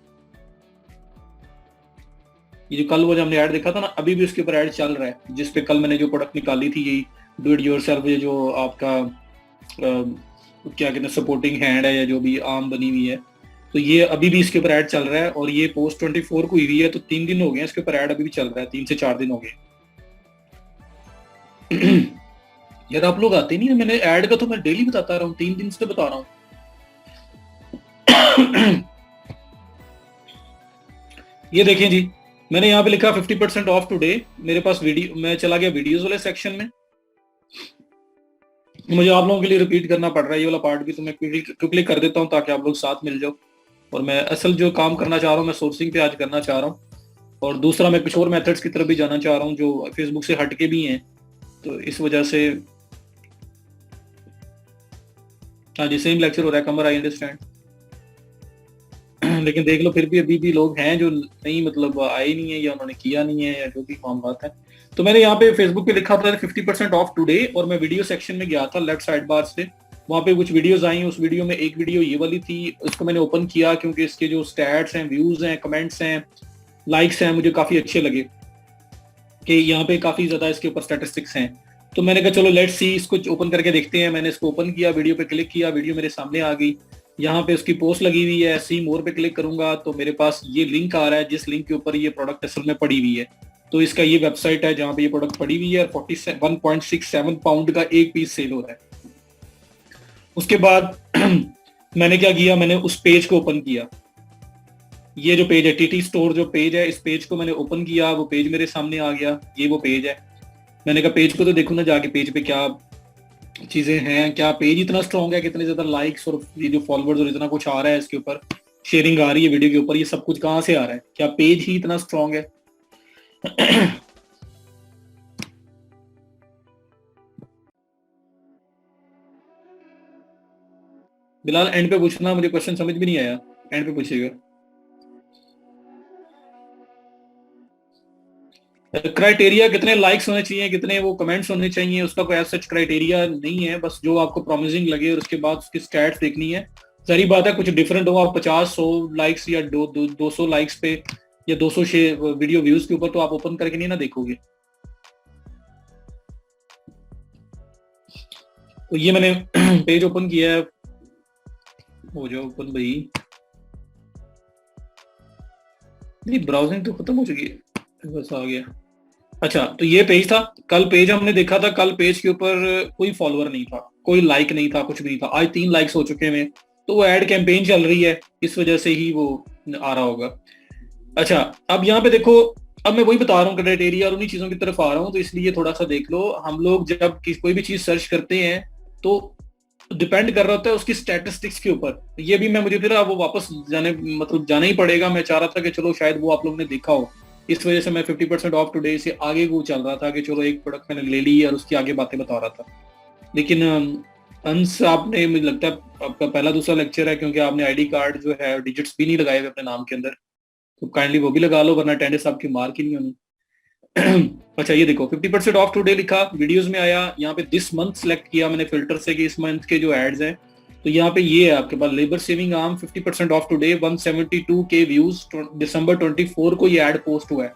ये जो कल वो जो हमने ऐड देखा था ना, अभी भी उसके ऊपर ऐड चल रहा है, जिसपे कल मैंने जो प्रोडक्ट निकाली थी, यही डू इट योरसेल्फ, ये जो आपका क्या कहते हैं सपोर्टिंग हैंड है या जो भी आर्म बनी हुई है, तो ये अभी भी इसके ऊपर ऐड चल रहा है। और ये पोस्ट 24 को हुई है, तो 3 दिन हो गए इसके ऊपर ऐड अभी भी चल रहा है, 3 से 4 दिन हो गए। यार आप लोग आते नहीं है, मैंने ऐड का तो मैं डेली बताता रहा हूँ, 3 दिन से बता रहा हूँ। ये देखें जी, मैंने यहाँ पे लिखा 50% ऑफ टुडे, मेरे पास वीडियो, मैं चला गया वीडियोस वाले सेक्शन में। मुझे आप लोगों के लिए रिपीट करना पड़ रहा है ये वाला पार्ट भी, तो मैं क्विकली कर देता हूँ ताकि आप लोग साथ मिल जाओ। और मैं असल जो काम करना चाह रहा हूँ, मैं सोर्सिंग पे आज करना चाह रहा हूँ, और दूसरा मैं कुछ और मेथड्स की तरफ भी जाना चाह रहा हूँ जो फेसबुक से हटके भी हैं, तो इस वजह से। हाँ जी, सेम लेक्चर हो रहा है कमर, आई अंडरस्टैंड। लेकिन देख लो, फिर भी अभी भी लोग हैं जो नहीं, मतलब आए नहीं है या उन्होंने किया नहीं है या जो भी मामला है। तो मैंने यहाँ पे फेसबुक पे लिखा था 50% ऑफ टुडे, और मैं वीडियो सेक्शन में गया था लेफ्ट साइड बार से, वहाँ पे कुछ वीडियोस आई। उस वीडियो में एक वीडियो ये वाली थी, उसको मैंने ओपन किया क्योंकि इसके जो स्टैट्स हैं, व्यूज हैं, कमेंट्स हैं, लाइक्स हैं, मुझे काफी अच्छे लगे कि यहाँ पे काफी ज्यादा इसके ऊपर स्टैटिस्टिक्स हैं। तो मैंने कहा चलो लेट्स सी, इसको ओपन करके देखते हैं। मैंने इसको ओपन किया, वीडियो पे क्लिक किया, वीडियो मेरे सामने आ गई। यहाँ पे उसकी पोस्ट लगी हुई है, सी मोर पे क्लिक करूंगा तो मेरे पास ये लिंक आ रहा है, जिस लिंक के ऊपर ये प्रोडक्ट असल में पड़ी हुई है। तो इसका ये वेबसाइट है जहाँ पे ये प्रोडक्ट पड़ी हुई है, 41.67 पाउंड का एक पीस सेल हो रहा है। उसके बाद मैंने क्या किया, मैंने उस पेज को ओपन किया। ये जो पेज है, टीटी स्टोर जो पेज है, इस पेज को मैंने ओपन किया, वो पेज मेरे सामने आ गया, ये वो पेज है। मैंने कहा पेज को तो देखो ना जाके, पेज पे क्या चीजें हैं, क्या पेज इतना स्ट्रॉन्ग है, कितने ज्यादा लाइक्स और ये जो फॉलोअर्स और इतना कुछ आ रहा है इसके ऊपर, शेयरिंग आ रही है वीडियो के ऊपर, ये सब कुछ कहाँ से आ रहा है, क्या पेज ही इतना स्ट्रॉन्ग है? बिलाल एंड पे पूछना, मुझे क्वेश्चन समझ भी नहीं आया, एंड पे पूछिएगा। क्राइटेरिया कितने लाइक्स होने चाहिए, कितने वो कमेंट्स होने चाहिए, उसका कोई सच क्राइटेरिया नहीं है, बस जो आपको प्रॉमिसिंग लगे और उसके बाद उसकी स्टैट्स देखनी है। सारी बात है, कुछ डिफरेंट हो, आप 50-100 लाइक्स या 200 लाइक्स पे या 200 वीडियो व्यूज के ऊपर तो आप ओपन करके नहीं ना देखोगे। तो ये मैंने पेज ओपन किया है, हो जाओ ओपन भाई। नहीं, ब्राउजिंग तो खत्म हो चुकी है, बस आ गया। अच्छा, तो ये पेज था, कल पेज हमने देखा था, कल पेज के ऊपर कोई फॉलोअर नहीं था, कोई लाइक नहीं था, कुछ भी नहीं था। आज 3 लाइक्स हो चुके हैं, तो वो एड कैंपेन चल रही है, इस वजह से ही वो आ रहा होगा। अच्छा, अब यहाँ पे देखो, अब मैं वही बता रहा हूँ क्राइटेरिया, और उन्हीं चीजों की तरफ आ रहा हूँ, तो इसलिए थोड़ा सा देख लो। हम लोग जब कोई भी चीज सर्च करते हैं तो डिपेंड कर रहा होता है उसकी स्टैटिस्टिक्स के ऊपर। ये भी मैं, मुझे फिर वो वापस जाने, मतलब जाना ही पड़ेगा। मैं चाह रहा था कि चलो शायद वो आप लोगों ने देखा हो, इस वजह से मैं 50% ऑफ टुडे से आगे को चल रहा था कि चलो एक प्रोडक्ट मैंने ले ली और उसकी आगे बातें बता रहा था। लेकिन अंश, आपने, मुझे लगता है आपका पहला दूसरा लेक्चर है, क्योंकि आपने आईडी कार्ड जो है डिजिट्स भी नहीं लगाए हुए अपने नाम के अंदर, तो काइंडली वो भी लगा लो, वरना अटेंडेंस आपकी मार्क ही नहीं होनी। अच्छा, ये देखो 50% ऑफ टुडे लिखा, वीडियोस में आया, यहाँ पे दिस मंथ सेलेक्ट किया मैंने फिल्टर से कि इस मंथ के जो एड्स हैं, तो यहाँ पे ये है आपके पास labour saving arm 50% off today, 172 के व्यूज, दिसंबर 24 को ये एड पोस्ट हुआ है।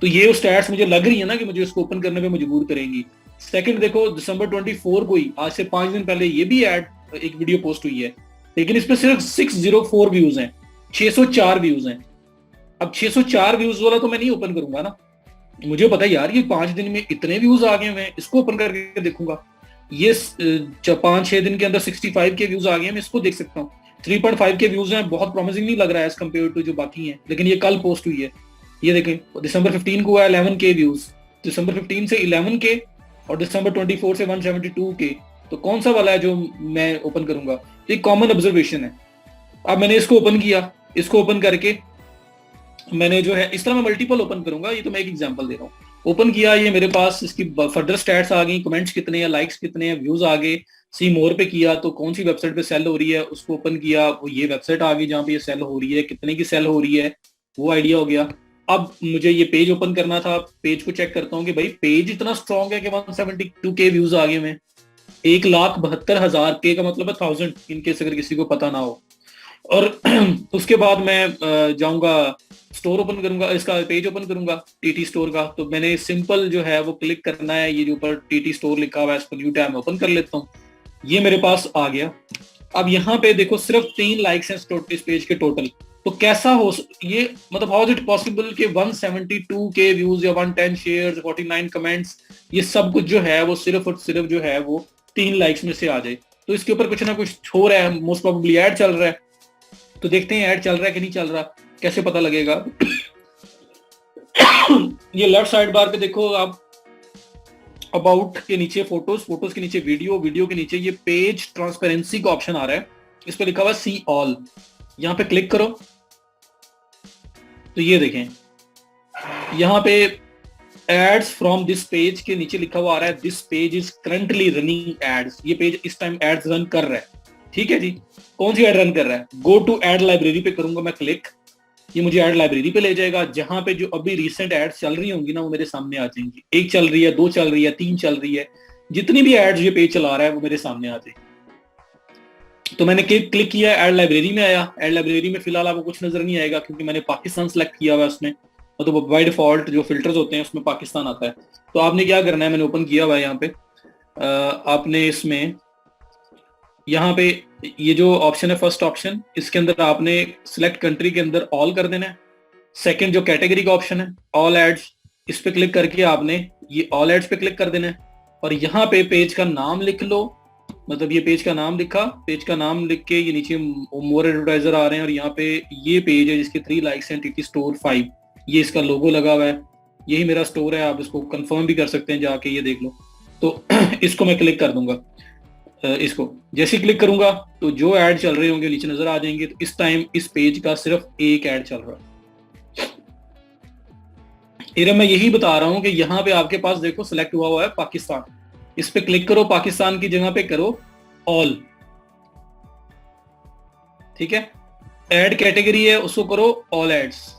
तो ये स्टैट्स मुझे लग रही है ना कि मुझे इसको ओपन करने पे मजबूर करेंगी। सेकंड देखो, दिसंबर 24 को ही, आज से 5 दिन पहले ये भी एड, एक वीडियो पोस्ट हुई है, लेकिन इस पे सिर्फ 604 व्यूज हैं, 604 व्यूज हैं। अब 604 व्यूज वाला तो मैं नहीं ओपन करूंगा ना, मुझे पता है यार ये 5 दिन में इतने व्यूज आ गए हैं, इसको ओपन करके देखूंगा। ये 5-6 दिन के अंदर 65 के व्यूज आ गए हैं, मैं इसको देख सकता हूँ। 3.5 के व्यूज हैं, बहुत प्रॉमिसिंग नहीं लग रहा है एज कम्पेयर टू जो बाकी हैं, लेकिन ये कल पोस्ट हुई है। ये देखें, दिसंबर 15 को हुआ 11 के व्यूज, दिसंबर 15 से 11 के, और दिसंबर 24 से 172 के। तो कौन सा वाला है जो मैं ओपन करूंगा? एक कॉमन ऑब्जर्वेशन है। अब मैंने इसको ओपन किया, इसको ओपन करके मैंने जो है, इस तरह मैं मल्टीपल ओपन करूंगा, ये तो मैं एक एग्जांपल दे रहा हूँ। ओपन किया, ये मेरे पास इसकी फर्दर स्टैट्स आ गई, कमेंट्स कितने हैं, लाइक्स कितने हैं, व्यूज आ गए, सी मोर पे किया तो कौन सी वेबसाइट पे सेल हो रही है उसको ओपन किया, वो ये वेबसाइट आ गई जहाँ पे ये सेल हो रही है, कितने की सेल हो रही है वो आइडिया हो गया। अब मुझे ये पेज ओपन करना था, पेज को चेक करता हूँ कि भाई पेज इतना स्ट्रॉन्ग है कि 172K व्यूज आ गए में, 1,72,000 के का मतलब है 1000, इनकेस अगर किसी को पता ना हो। और उसके बाद मैं जाऊंगा स्टोर ओपन करूंगा, इसका पेज ओपन करूंगा टीटी स्टोर का। तो मैंने सिंपल जो है वो क्लिक करना है, ये जो ऊपर टीटी स्टोर लिखा हुआ है इसको न्यू टैब में ओपन कर लेता हूँ, ये मेरे पास आ गया। अब यहाँ पे देखो सिर्फ 3 लाइक्स हैं इस पेज के टोटल। तो कैसा हो ये, मतलब हाउ इज इट पॉसिबल कि 172K व्यूज या 110 शेयर्स 49 कमेंट्स, ये सब कुछ जो है वो सिर्फ और सिर्फ जो है वो 3 लाइक्स में से आ जाए। तो इसके ऊपर कुछ ना कुछ हो रहा है, मोस्ट प्रोबेबली ऐड चल रहा है। तो देखते हैं ऐड चल रहा है कि नहीं चल रहा, कैसे पता लगेगा। ये लेफ्ट साइड बार पे देखो आप, अबाउट के नीचे फोटोज, फोटोज के नीचे वीडियो, वीडियो के नीचे ये पेज ट्रांसपेरेंसी का ऑप्शन आ रहा है, इस पर लिखा हुआ सी ऑल, यहाँ पे क्लिक करो तो ये देखें यहाँ पे एड्स फ्रॉम दिस पेज के नीचे लिखा हुआ आ रहा है this page is currently running ads, ये पेज इस टाइम एड्स रन कर रहा है। ठीक है जी, कौन सी एड रन कर रहा है, गो टू एड लाइब्रेरी पे करूंगा मैं क्लिक, ये मुझे एड लाइब्रेरी पे ले जाएगा जहां पे जो अभी रिसेंट एड्स चल रही होंगी ना वो मेरे सामने आ जाएंगी, 1 चल रही है, 2 चल रही है, 3 चल रही है, जितनी भी एड्स ये पेज चला रहा है वो मेरे सामने आ जाएगी। तो मैंने क्लिक किया, एड लाइब्रेरी में आया, एड लाइब्रेरी में फिलहाल आपको कुछ नजर नहीं आएगा क्योंकि मैंने पाकिस्तान सेलेक्ट किया हुआ है उसमें, तो बाय डिफॉल्ट जो फिल्टर्स होते हैं उसमें पाकिस्तान आता है। तो आपने क्या करना है, मैंने ओपन किया हुआ है यहाँ पे, आपने इसमें यहाँ पे ये जो ऑप्शन है फर्स्ट ऑप्शन, इसके अंदर आपने सिलेक्ट कंट्री के अंदर ऑल कर देना है। सेकंड जो कैटेगरी का ऑप्शन है ऑल एड्स, इस पे क्लिक करके आपने ये ऑल एड्स पे क्लिक कर देना है और यहाँ पे पेज का नाम लिख लो, मतलब ये पेज का नाम लिखा, पेज का नाम लिख के ये नीचे मोर एडवर्टाइजर आ रहे हैं और यहाँ पे ये पेज है जिसके 3 लाइक्स हैं, टीटी स्टोर 5, ये इसका लोगो लगा हुआ है, यही मेरा स्टोर है, आप इसको कंफर्म भी कर सकते हैं जाके, ये देख लो। तो इसको मैं क्लिक कर दूंगा, इसको जैसे क्लिक करूंगा तो जो ऐड चल रहे होंगे नीचे नजर आ जाएंगे। तो इस टाइम इस पेज का सिर्फ एक ऐड चल रहा है। मैं यही बता रहा हूं कि यहाँ पे आपके पास देखो सिलेक्ट हुआ है पाकिस्तान, इस पे क्लिक करो, पाकिस्तान की जगह पे करो ऑल, ठीक है। एड कैटेगरी है उसको करो ऑल एड्स,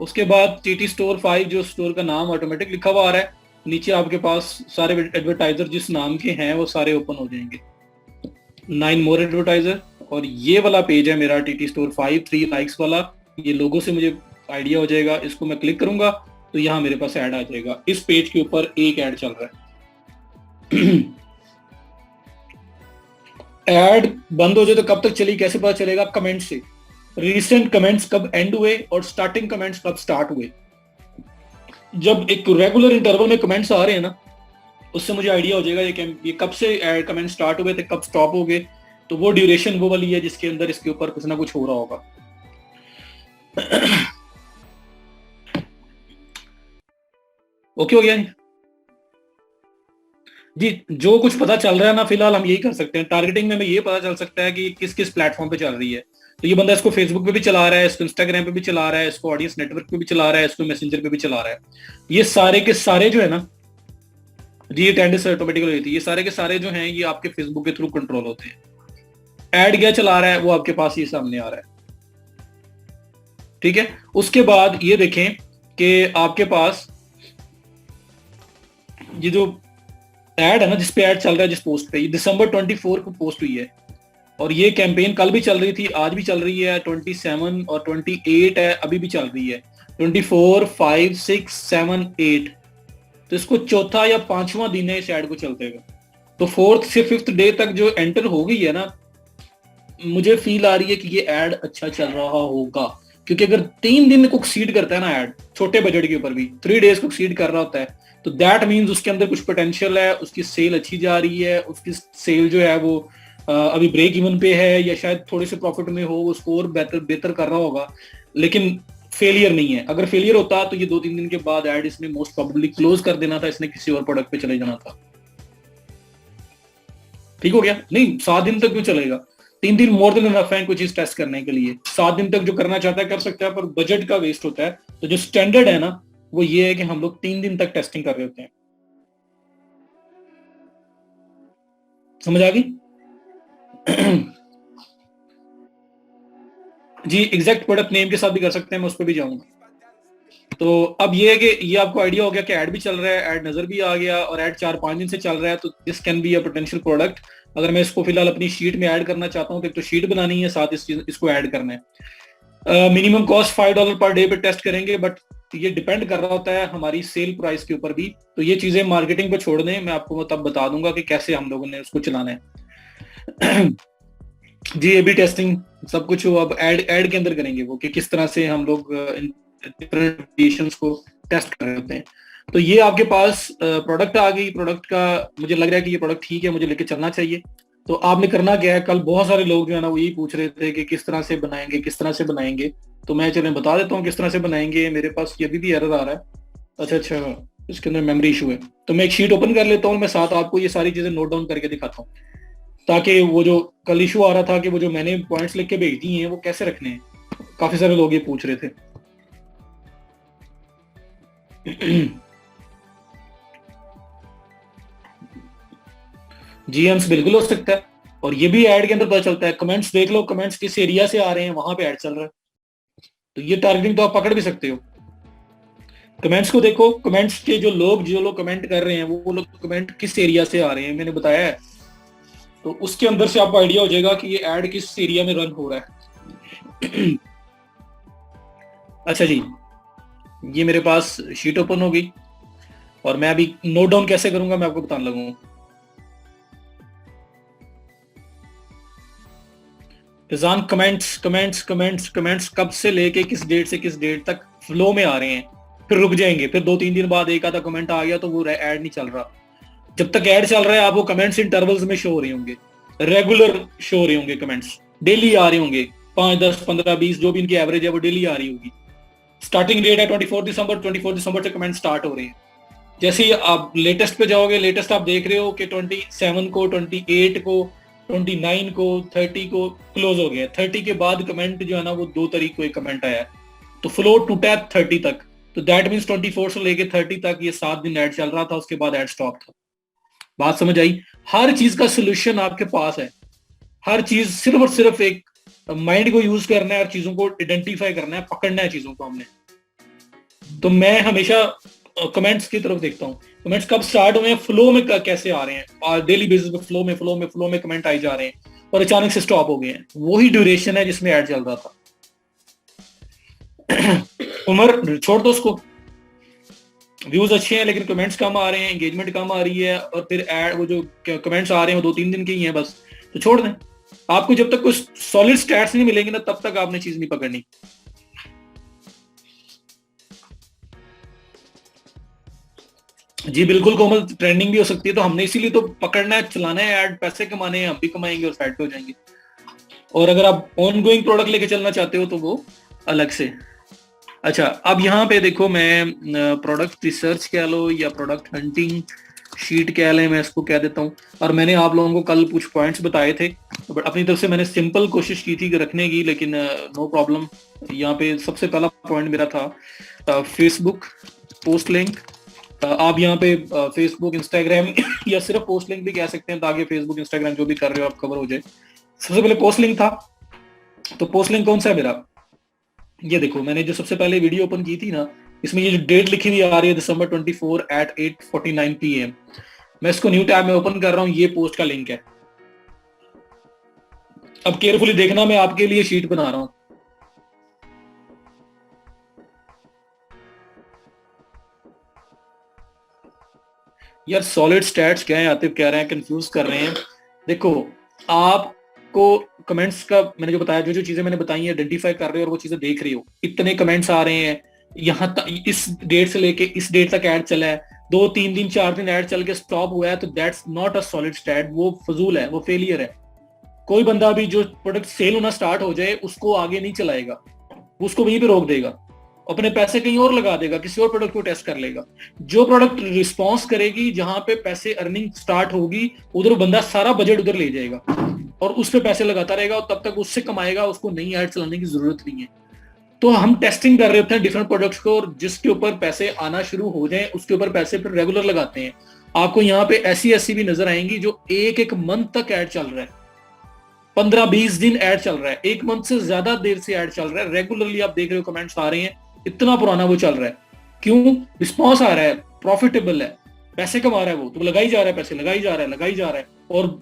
उसके बाद टीटी स्टोर 5 जो स्टोर का नाम ऑटोमेटिक लिखा हुआ आ रहा है, नीचे आपके पास सारे एडवर्टाइजर जिस नाम के हैं वो सारे ओपन हो जाएंगे, 9 मोर एडवर्टाइजर। और ये वाला पेज है मेरा टीटी स्टोर 5 3 लाइक्स वाला, ये लोगो से मुझे आइडिया हो जाएगा, इसको मैं क्लिक करूंगा तो यहाँ मेरे पास ऐड आ जाएगा, इस पेज के ऊपर एक ऐड चल रहा है। ऐड बंद हो जाए तो कब तक चली, कैसे पता चलेगा, कमेंट से, रिसेंट कमेंट्स कब एंड हुए और स्टार्टिंग कमेंट्स कब स्टार्ट हुए। जब एक रेगुलर इंटरवल में कमेंट्स आ रहे हैं ना, उससे मुझे आइडिया हो जाएगा ये कब से कमेंट स्टार्ट हुए थे, कब स्टॉप हो गए। तो वो ड्यूरेशन वो वाली है जिसके अंदर इसके ऊपर कुछ ना कुछ हो रहा होगा। ओके हो गया जी। जो कुछ पता चल रहा है ना फिलहाल हम यही कर सकते हैं, टारगेटिंग में हमें ये पता चल सकता है कि किस किस प्लेटफॉर्म पे चल रही है। तो ये बंदा इसको फेसबुक पे भी चला रहा है, इसको इंस्टाग्राम पे भी चला रहा है, इसको ऑडियंस नेटवर्क पे भी चला रहा है, इसको मैसेंजर पे भी चला रहा है। ये सारे के सारे जो है ना जी, ये टेंडेंस ऑटोमेटिकली होती है, ये सारे के सारे जो हैं ये आपके फेसबुक के थ्रू कंट्रोल होते हैं। ऐड क्या चला रहा है वो आपके पास ये सामने आ रहा है, ठीक है। उसके बाद ये देखें कि आपके पास ये जो ऐड है ना, जिसपे ऐड चल रहा है जिस पोस्ट पे, ये दिसंबर 24 को पोस्ट हुई है और ये कैंपेन कल भी चल रही थी, आज भी चल रही है, 27 और 28 है, अभी भी चल रही है, 24 5 6 7 8। तो इसको चौथा या पांचवा दिन है इस ऐड को चलते हुए। तो 4th से 5th डे तक जो एंटर हो गई है ना, मुझे फील आ रही है कि ये ऐड अच्छा चल रहा होगा, क्योंकि अगर 3 दिन को एक्सीड करता है ना ऐड, छोटे बजट के ऊपर भी 3 डेज को एक्सीड कर रहा होता है, तो दैट मीन्स उसके अंदर कुछ पोटेंशियल है, उसकी सेल अच्छी जा रही है, उसकी सेल जो है वो अभी ब्रेक इवन पे है या शायद थोड़े से प्रॉफिट में हो, वो स्कोर बेहतर कर रहा होगा, लेकिन फेलियर नहीं है। अगर फेलियर होता तो ये 2-3 दिन के बाद ऐड इसने मोस्ट प्रोबेबली क्लोज कर देना था, इसने किसी और प्रोडक्ट पे चले जाना था। ठीक हो गया, नहीं 7 दिन तक क्यों चलेगा, 3 दिन मोर देन इनफ है कोई चीज टेस्ट करने के लिए। 7 दिन तक जो करना चाहता है कर सकता है, पर बजट का वेस्ट होता है। तो जो स्टैंडर्ड है ना वो ये है कि हम लोग 3 दिन तक टेस्टिंग कर रहे होते हैं। समझ आ गई? जी, एग्जैक्ट प्रोडक्ट नेम के साथ भी कर सकते हैं, मैं उस पर भी जाऊंगा। तो अब ये है कि ये आपको आइडिया हो गया कि ऐड भी चल रहा है, ऐड नजर भी आ गया, और ऐड 4-5 दिन से चल रहा है, तो this can be a potential product. अगर मैं इसको फिलहाल अपनी शीट में ऐड करना चाहता हूँ, तो एक तो शीट बनानी है, साथ इसको ऐड करना है। मिनिमम कॉस्ट $5 पर डे पे टेस्ट करेंगे, बट ये डिपेंड कर रहा होता है हमारी सेल प्राइस के ऊपर भी। तो ये चीजें मार्केटिंग पे छोड़ दें, मैं आपको तब बता दूंगा कि कैसे हम लोगों ने उसको चलाना है। जी, ए बी टेस्टिंग सब कुछ वो अब ऐड के अंदर करेंगे, वो कि किस तरह से हम लोग डिफरेंट वेरिएशंस को टेस्ट कर रहे होते हैं। तो ये आपके पास प्रोडक्ट आ गई। प्रोडक्ट का मुझे लग रहा है कि ये प्रोडक्ट ठीक है, मुझे लेके चलना चाहिए। तो आपने करना क्या है, कल बहुत सारे लोग जो है ना वो यही पूछ रहे थे कि किस तरह से बनाएंगे, किस तरह से बनाएंगे। तो मैं चले बता देता हूँ किस तरह से बनाएंगे। मेरे पास ये भी एरर आ रहा है। अच्छा, इसके अंदर मेमोरी इशू है। तो मैं एक शीट ओपन कर लेता हूँ, मैं साथ आपको ये सारी चीजें नोट डाउन करके दिखाता हूँ, ताकि वो जो कल इशू आ रहा था कि वो जो मैंने पॉइंट्स लिख के भेज दिए हैं वो कैसे रखने हैं, काफी सारे लोग ये पूछ रहे थे। जीएम्स बिल्कुल हो सकता है, और ये भी ऐड के अंदर पता चलता है। कमेंट्स देख लो, कमेंट्स किस एरिया से आ रहे हैं, वहां पे ऐड चल रहा है। तो ये टारगेटिंग तो आप पकड़ भी सकते हो। कमेंट्स को देखो, कमेंट्स के जो लोग कमेंट कर रहे हैं वो लोग कमेंट किस एरिया से आ रहे हैं, मैंने बताया है। तो उसके अंदर से आपको आइडिया हो जाएगा कि ये ऐड किस एरिया में रन हो रहा है। अच्छा जी, ये मेरे पास शीट ओपन हो गई, और मैं अभी नोट डाउन कैसे करूंगा मैं आपको बताने लगूंगा। रिजान, कमेंट्स कमेंट्स कमेंट्स कमेंट्स कब से लेके किस डेट से किस डेट तक फ्लो में आ रहे हैं, फिर रुक जाएंगे, फिर 2-3 दिन बाद एक आधा कमेंट आ गया तो वो ऐड नहीं चल रहा। जब तक ऐड चल रहा है आपको कमेंट्स इंटरवल्स में शो हो रहे होंगे, रेगुलर शो हो रहे होंगे, कमेंट्स डेली आ रहे होंगे, 5, 10, 15, 20 जो भी इनकी एवरेज है वो डेली आ रही होगी। स्टार्टिंग डेट है 24 दिसंबर, 24 दिसंबर से कमेंट स्टार्ट हो रहे हैं। जैसे ही आप लेटेस्ट पे जाओगे, लेटेस्ट आप देख रहे हो कि 27 को, 28 को, 29 को, 30 को क्लोज हो गया। 30 के बाद कमेंट जो है ना वो 2 तारीख को एक कमेंट आया, तो फ्लो टूटा है 30 तक। तो दैट मीन्स 24 से लेके 30 तक ये 7 दिन ऐड चल रहा था, उसके बाद ऐड स्टॉप था। बात समझ आई? हर चीज का सोल्यूशन आपके पास है। हर चीज सिर्फ और सिर्फ एक माइंड को यूज करना है और चीजों को आइडेंटिफाई करना है, पकड़ना है चीजों को हमने। तो मैं हमेशा कमेंट्स की तरफ देखता हूँ, कमेंट्स कब स्टार्ट हुए हैं, फ्लो में कैसे आ रहे हैं, डेली बेसिस पे फ्लो में कमेंट आई जा रहे हैं, और अचानक से स्टॉप हो गए हैं। वही ड्यूरेशन है जिसमें ऐड चल रहा था। उम्र छोड़ दो उसको, व्यूज अच्छे हैं लेकिन कमेंट्स कम आ रहे हैं, एंगेजमेंट कम आ रही है, और फिर ऐड वो जो कमेंट्स आ रहे हैं वो 2-3 दिन के ही हैं बस, तो छोड़ दें। आपको जब तक कुछ सॉलिड स्टैट्स नहीं मिलेंगे ना, तब तक आपने चीज नहीं पकड़नी। जी बिल्कुल कोमल, ट्रेंडिंग भी हो सकती है, तो हमने इसीलिए तो पकड़ना है, चलाना है ऐड, पैसे कमाने हैं, हम भी कमाएंगे और साइड पे हो जाएंगे। और अगर आप ऑन गोइंग प्रोडक्ट लेके चलना चाहते हो तो वो अलग से। अच्छा, अब यहाँ पे देखो, मैं प्रोडक्ट रिसर्च कह लो या प्रोडक्ट हंटिंग शीट कह लें, मैं इसको कह देता हूँ। और मैंने आप लोगों को कल कुछ पॉइंट्स बताए थे, बट अपनी तरफ से मैंने सिंपल कोशिश की थी रखने की, लेकिन नो प्रॉब्लम। यहाँ पे सबसे पहला पॉइंट मेरा था फेसबुक पोस्ट लिंक। आप यहाँ पे फेसबुक, इंस्टाग्राम या सिर्फ पोस्ट लिंक भी कह सकते हैं, ताकि फेसबुक, इंस्टाग्राम जो भी कर रहे हो आप कवर हो जाए। सबसे पहले पोस्ट लिंक था, तो पोस्ट लिंक कौन सा है मेरा, ये देखो, मैंने जो सबसे पहले वीडियो ओपन की थी ना, इसमें ये जो डेट लिखी हुई आ रही है December 24 at 8:49 PM, मैं इसको न्यू टैब में ओपन कर रहा हूँ, ये पोस्ट का लिंक है। अब केयरफुली देखना, मैं आपके लिए शीट बना रहा हूँ। यार सॉलिड स्टैट्स क्या है, आतिफ कह रहे हैं, कंफ्यूज कर रहे हैं। देखो, आपको कमेंट्स का मैंने जो बताया, जो जो चीजें मैंने बताई है, आइडेंटिफाई कर रहे हो और वो चीजें देख रही हो। इतने कमेंट्स आ रहे हैं, यहाँ तक इस डेट से लेके इस डेट तक ऐड चला है, 2-3 दिन 4 दिन ऐड चल के स्टॉप हुआ है, तो that's not a solid stat, वो फजूल है, वो फेलियर है। कोई बंदा भी जो प्रोडक्ट सेल होना स्टार्ट हो जाए उसको आगे नहीं चलाएगा, उसको वहीं पे रोक देगा, अपने पैसे कहीं और लगा देगा, किसी और प्रोडक्ट को टेस्ट कर लेगा। जो प्रोडक्ट रिस्पॉन्स करेगी, जहां पे पैसे अर्निंग स्टार्ट होगी, उधर बंदा सारा बजट उधर ले जाएगा और उस पे पैसे लगाता रहेगा, और तब तक उससे कमाएगा, उसको नई ऐड चलाने की जरूरत नहीं है। तो हम टेस्टिंग कर रहे होते हैं डिफरेंट प्रोडक्ट्स को, और जिसके ऊपर पैसे आना शुरू हो जाए उसके ऊपर पैसे फिर रेगुलर लगाते हैं, आपको यहाँ पे ऐसी ऐसी भी नजर आएंगी जो एक एक मंथ तक ऐड चल रहा है, 15-20 दिन ऐड चल रहा है, एक मंथ से ज्यादा देर से ऐड चल रहा है, रेगुलरली आप देख रहे हो कमेंट्स आ रहे हैं, इतना पुराना वो चल रहा है। क्यों? रिस्पॉन्स आ रहा है, प्रॉफिटेबल है, पैसे कमा रहा है वो, तो लगाई जा रहा है, पैसे लगाई जा रहा है, लगाई जा रहा है, और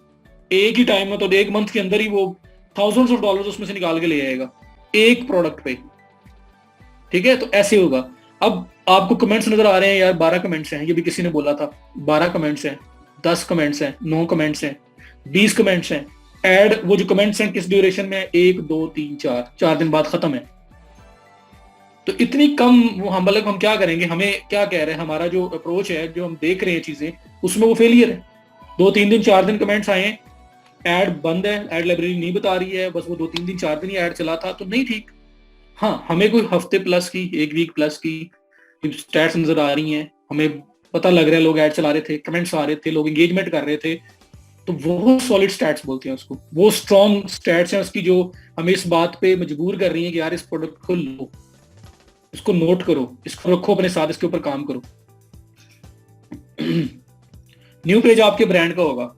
एक ही टाइम में, तो एक मंथ के अंदर ही वो थाउजेंड्स ऑफ डॉलर्स उसमें से निकाल के ले आएगा एक प्रोडक्ट पे। ठीक है, तो ऐसे होगा। अब आपको कमेंट्स नजर आ रहे हैं यार, 12 कमेंट्स हैं, ये भी किसी ने बोला था, 12 कमेंट्स हैं, 10 कमेंट्स हैं, 9 कमेंट्स हैं, 20 कमेंट्स हैं। एड वो जो कमेंट्स हैं किस ड्यूरेशन में है? 1 2 3 4 दिन बाद खत्म है। तो इतनी कम वो हम, मतलब हम क्या करेंगे? हमें क्या कह रहे हैं, हमारा जो अप्रोच है, जो हम देख रहे हैं चीजें, उसमें वो फेलियर है। 2-3 दिन 4 दिन कमेंट्स आए, एड बंद है, एड लाइब्रेरी नहीं बता रही है, बस वो 2-3 दिन 4 दिन ही एड चला था, तो नहीं ठीक। हाँ, हमें कोई हफ्ते प्लस की, एक वीक प्लस की स्टैट्स नजर आ रही हैं, हमें पता लग रहा है लोग ऐड चला रहे थे, कमेंट्स आ रहे थे, लोग एंगेजमेंट कर रहे थे, तो वो सॉलिड स्टैट्स बोलते हैं उसको, वो स्ट्रॉन्ग स्टैट्स हैं उसकी, जो हमें इस बात पे मजबूर कर रही है कि यार इस प्रोडक्ट को लो, इसको नोट करो, इसको रखो अपने साथ, इसके ऊपर काम करो। न्यू पेज आपके ब्रांड का होगा,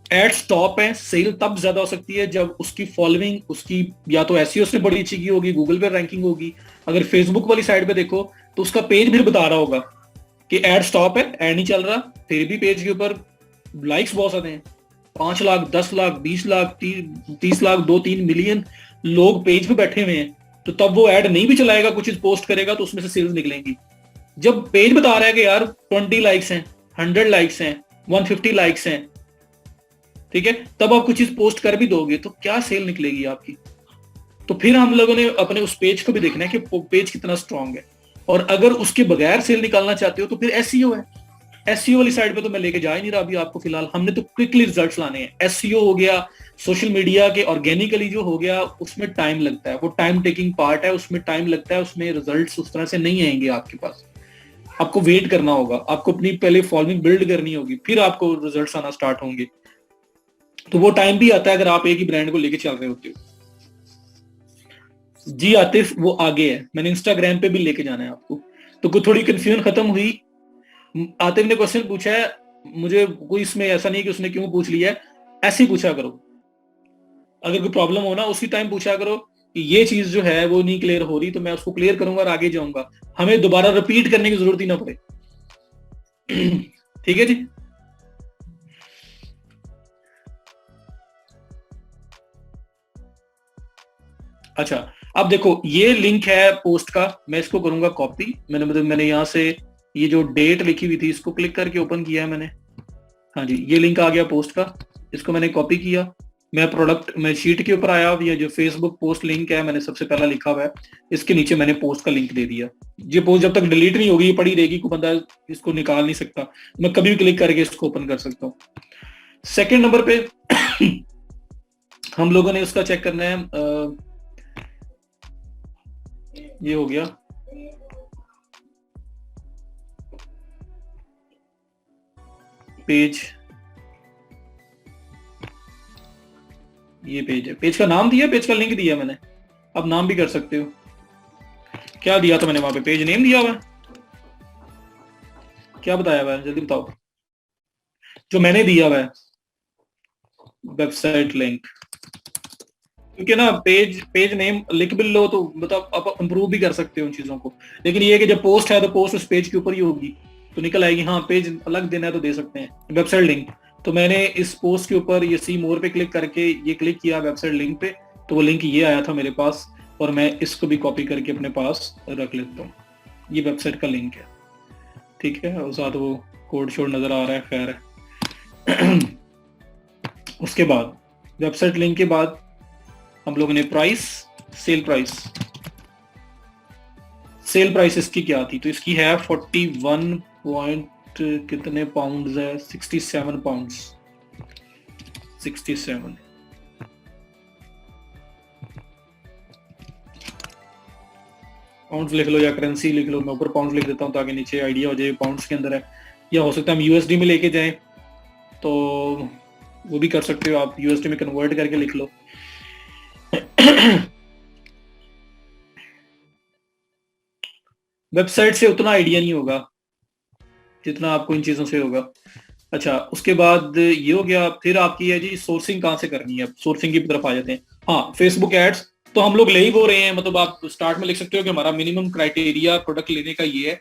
एड स्टॉप है, सेल तब ज्यादा हो सकती है जब उसकी फॉलोइंग, उसकी या तो एसईओ उसने बड़ी अच्छी की होगी, गूगल पे रैंकिंग होगी। अगर फेसबुक वाली साइड पे देखो तो उसका पेज भी बता रहा होगा कि एड स्टॉप है, एड नहीं चल रहा, फिर भी पेज के ऊपर लाइक्स बहुत आते हैं, 5 लाख, 10 लाख, 20 लाख, 30 लाख, 2-3 मिलियन लोग पेज पे बैठे हुए हैं। तो तब वो ऐड नहीं भी चलाएगा, कुछ चीज पोस्ट करेगा, तो उसमें से सेल्स निकलेंगी। जब पेज बता रहा है कि यार 20 लाइक्स हैं, 100 लाइक्स हैं, 150 लाइक्स हैं, ठीक है, तब आप कुछ चीज पोस्ट कर भी दोगे तो क्या सेल निकलेगी आपकी? तो फिर हम लोगों ने अपने उस पेज को भी देखना है कि पेज कितना स्ट्रांग है, और अगर उसके बगैर सेल निकालना चाहते हो तो फिर एसईओ है। एसईओ वाली साइड पे तो मैं लेके जा ही नहीं रहा अभी आपको फिलहाल, हमने तो क्विकली रिजल्ट्स लाने हैं। एसईओ हो गया, सोशल मीडिया के ऑर्गेनिकली जो हो गया, उसमें टाइम लगता है, वो टाइम टेकिंग पार्ट है, उसमें टाइम लगता है, उसमें रिजल्ट्स उस तरह से नहीं आएंगे आपके पास। आपको वेट करना होगा, आपको अपनी पहले फॉलोइंग बिल्ड करनी होगी, फिर आपको रिजल्ट्स आना स्टार्ट होंगे। तो वो टाइम भी आता है अगर आप एक ही ब्रांड को लेके चल रहे होते हो। जी आतिफ, वो आगे है, मैंने इंस्टाग्राम पे भी लेके जाना है आपको। तो कुछ थोड़ी कंफ्यूजन खत्म हुई। आतिफ ने क्वेश्चन पूछा है, मुझे कोई इसमें ऐसा नहीं कि उसने क्यों पूछ लिया है, ऐसे ही पूछा करो, अगर कोई प्रॉब्लम हो ना उसी टाइम पूछा करो कि ये चीज जो है वो नहीं क्लियर हो रही, तो मैं उसको क्लियर करूंगा और आगे जाऊंगा, हमें दोबारा रिपीट करने की जरूरत ही ना पड़े। ठीक है जी। अच्छा, अब देखो ये लिंक है पोस्ट का, मैं इसको करूंगा कॉपी, मैंने यहाँ से ये जो डेट लिखी हुई थी इसको क्लिक करके ओपन किया है मैंने। हाँ जी, ये लिंक आ गया पोस्ट का, इसको मैंने कॉपी किया, मैं प्रोडक्ट में शीट के ऊपर आया, ये जो फेसबुक पोस्ट लिंक है मैंने सबसे पहला लिखा हुआ है, इसके नीचे मैंने पोस्ट का लिंक दे दिया। ये पोस्ट जब तक डिलीट नहीं होगी ये पड़ी रहेगी, कोई बंदा इसको निकाल नहीं सकता, मैं कभी भी क्लिक करके इसको ओपन कर सकता हूँ। सेकेंड नंबर पे हम लोगों ने उसका चेक करना है, ये हो गया, पेज, ये पेज है, पेज का नाम दिया, पेज का लिंक दिया मैंने, अब नाम भी कर सकते हो। क्या दिया था मैंने वहां पे? पेज नेम दिया हुआ है, क्या बताया हुआ है जल्दी बताओ, जो मैंने दिया हुआ है वेबसाइट लिंक, क्योंकि ना पेज पेज नेम लिख भी लो तो मतलब आप इंप्रूव भी कर सकते हो उन चीजों को, लेकिन ये है कि जब पोस्ट है तो पोस्ट उस पेज के ऊपर ही होगी, तो निकल आएगी, हाँ पेज अलग देना है तो दे सकते हैं। वेबसाइट लिंक, तो मैंने इस पोस्ट के ऊपर ये सी मोर पे क्लिक करके ये क्लिक किया वेबसाइट लिंक पे, तो वो लिंक ये आया था मेरे पास, और मैं इसको भी कॉपी करके अपने पास रख लेता हूँ, ये वेबसाइट का लिंक है, ठीक है, और साथ वो कोड शोड नजर आ रहा है, खैर। उसके बाद वेबसाइट लिंक के बाद हम लोगों ने price, sale price, sale price इसकी क्या थी, तो इसकी है 41 पॉइंट कितने पाउंड्स है, 67 पाउंड्स, 67। पाउंड्स लिख लो या करेंसी लिख लो, मैं ऊपर पाउंड्स लिख देता हूँ ताकि नीचे आइडिया हो जाए पाउंड्स के अंदर है, या हो सकता है हम यूएसडी में लेके जाएं तो वो भी कर सकते हो आप, यूएसडी में कन्वर्ट करके लिख लो। वेबसाइट से उतना आइडिया नहीं होगा, जितना आपको इन चीजों से होगा। अच्छा, उसके बाद ये हो गया। फिर आपकी है जी सोर्सिंग कहाँ से करनी है, सोर्सिंग की तरफ आ जाते हैं। हाँ, फेसबुक एड्स तो हम लोग ले ही वो रहे हैं, मतलब आप स्टार्ट में लिख सकते हो कि हमारा मिनिमम क्राइटेरिया प्रोडक्ट लेने का ये है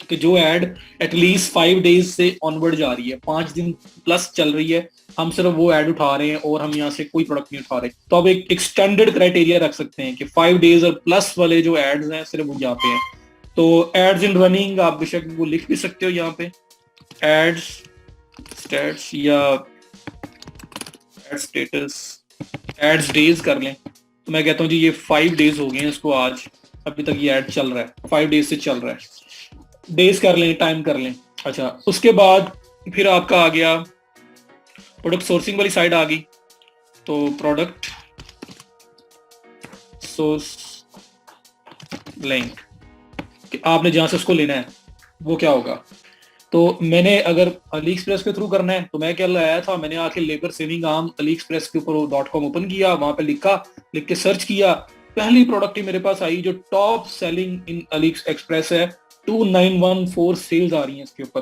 कि जो एड एटलीस्ट 5 डेज से ऑनवर्ड जा रही है, 5 दिन प्लस चल रही है, हम सिर्फ वो एड उठा रहे हैं और हम यहाँ से कोई प्रोडक्ट नहीं उठा रहे, तो आप एक एक्सटेंडेड क्राइटेरिया रख सकते हैं कि 5 डेज और प्लस वाले जो एड्स हैं सिर्फ वो यहाँ पे हैं। तो एड्स इन रनिंग आप बेशक वो लिख भी सकते हो यहाँ पे, एड्स स्टेट्स या एड स्टेटस, एड्स डेज कर लें। तो मैं कहता हूँ जी ये 5 डेज हो गए हैं इसको आज, अभी तक ये एड चल रहा है, 5 डेज से चल रहा है, डेज कर लें, टाइम कर लें। अच्छा, उसके बाद फिर आपका आ गया प्रोडक्ट सोर्सिंग वाली साइड आ गई। तो प्रोडक्ट सोर्स लिंक, आपने जहां से उसको लेना है वो क्या होगा। तो मैंने अगर अली एक्सप्रेस के थ्रू करना है तो मैं क्या लाया था, मैंने आके labour saving arm Ali express के ऊपर .com ओपन किया, वहां पे लिखा, लिख के सर्च किया, पहली प्रोडक्ट ही मेरे पास आई जो टॉप सेलिंग इन अली एक्सप्रेस है, 2914 सेल्स आ रही हैं इसके ऊपर।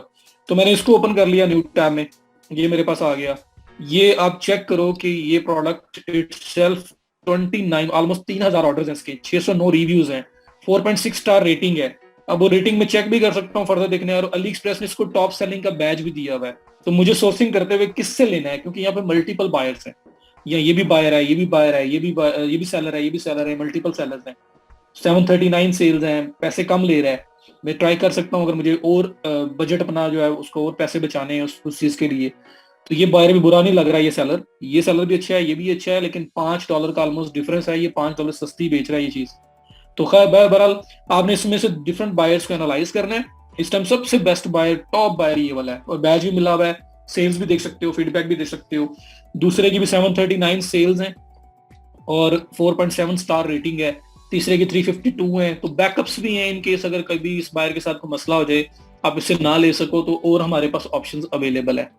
तो मैंने इसको ओपन कर लिया न्यू टैब में, ये मेरे पास आ गया। ये आप चेक करो कि ये प्रोडक्ट इटसेल्फ 29 ऑलमोस्ट 3000 ऑर्डर्स हैं इसके, 609 रिव्यूज हैं, 4.6 स्टार रेटिंग है। अब वो रेटिंग में चेक भी कर सकता हूँ फर्दर देखने, और अली एक्सप्रेस ने इसको टॉप सेलिंग का बैज भी दिया हुआ है। तो मुझे सोर्सिंग करते हुए किससे लेना है, क्योंकि यहाँ पे मल्टीपल बायर्स हैं, या ये भी बायर है, ये भी बायर है, ये भी सेलर है, ये भी सेलर है, मल्टीपल सेलर्स हैं, 739 सेल्स हैं, पैसे कम ले रहा है। मैं ट्राई कर सकता हूँ अगर मुझे और बजट अपना जो है उसको और पैसे बचाने हैं उस चीज के लिए, तो ये बायर भी बुरा नहीं लग रहा है। ये सेलर भी अच्छा है, ये भी अच्छा है, लेकिन $5 का ऑलमोस्ट डिफरेंस है, ये $5 सस्ती बेच रहा है ये चीज। तो खैर बहरहाल आपने इसमें से डिफरेंट बायर्स को एनालाइज करना है। इस टाइम सबसे बेस्ट बायर, टॉप बायर ये वाला है, और बैच भी मिला हुआ है, सेल्स भी देख सकते हो, फीडबैक भी देख सकते हो। दूसरे की भी 739 सेल्स हैं और 4.7 स्टार रेटिंग है, तीसरे की 352 है। तो बैकअप्स भी हैं इन केस अगर कभी इस बायर के साथ कोई मसला हो जाए, आप इससे ना ले सको तो और हमारे पास ऑप्शंस अवेलेबल है।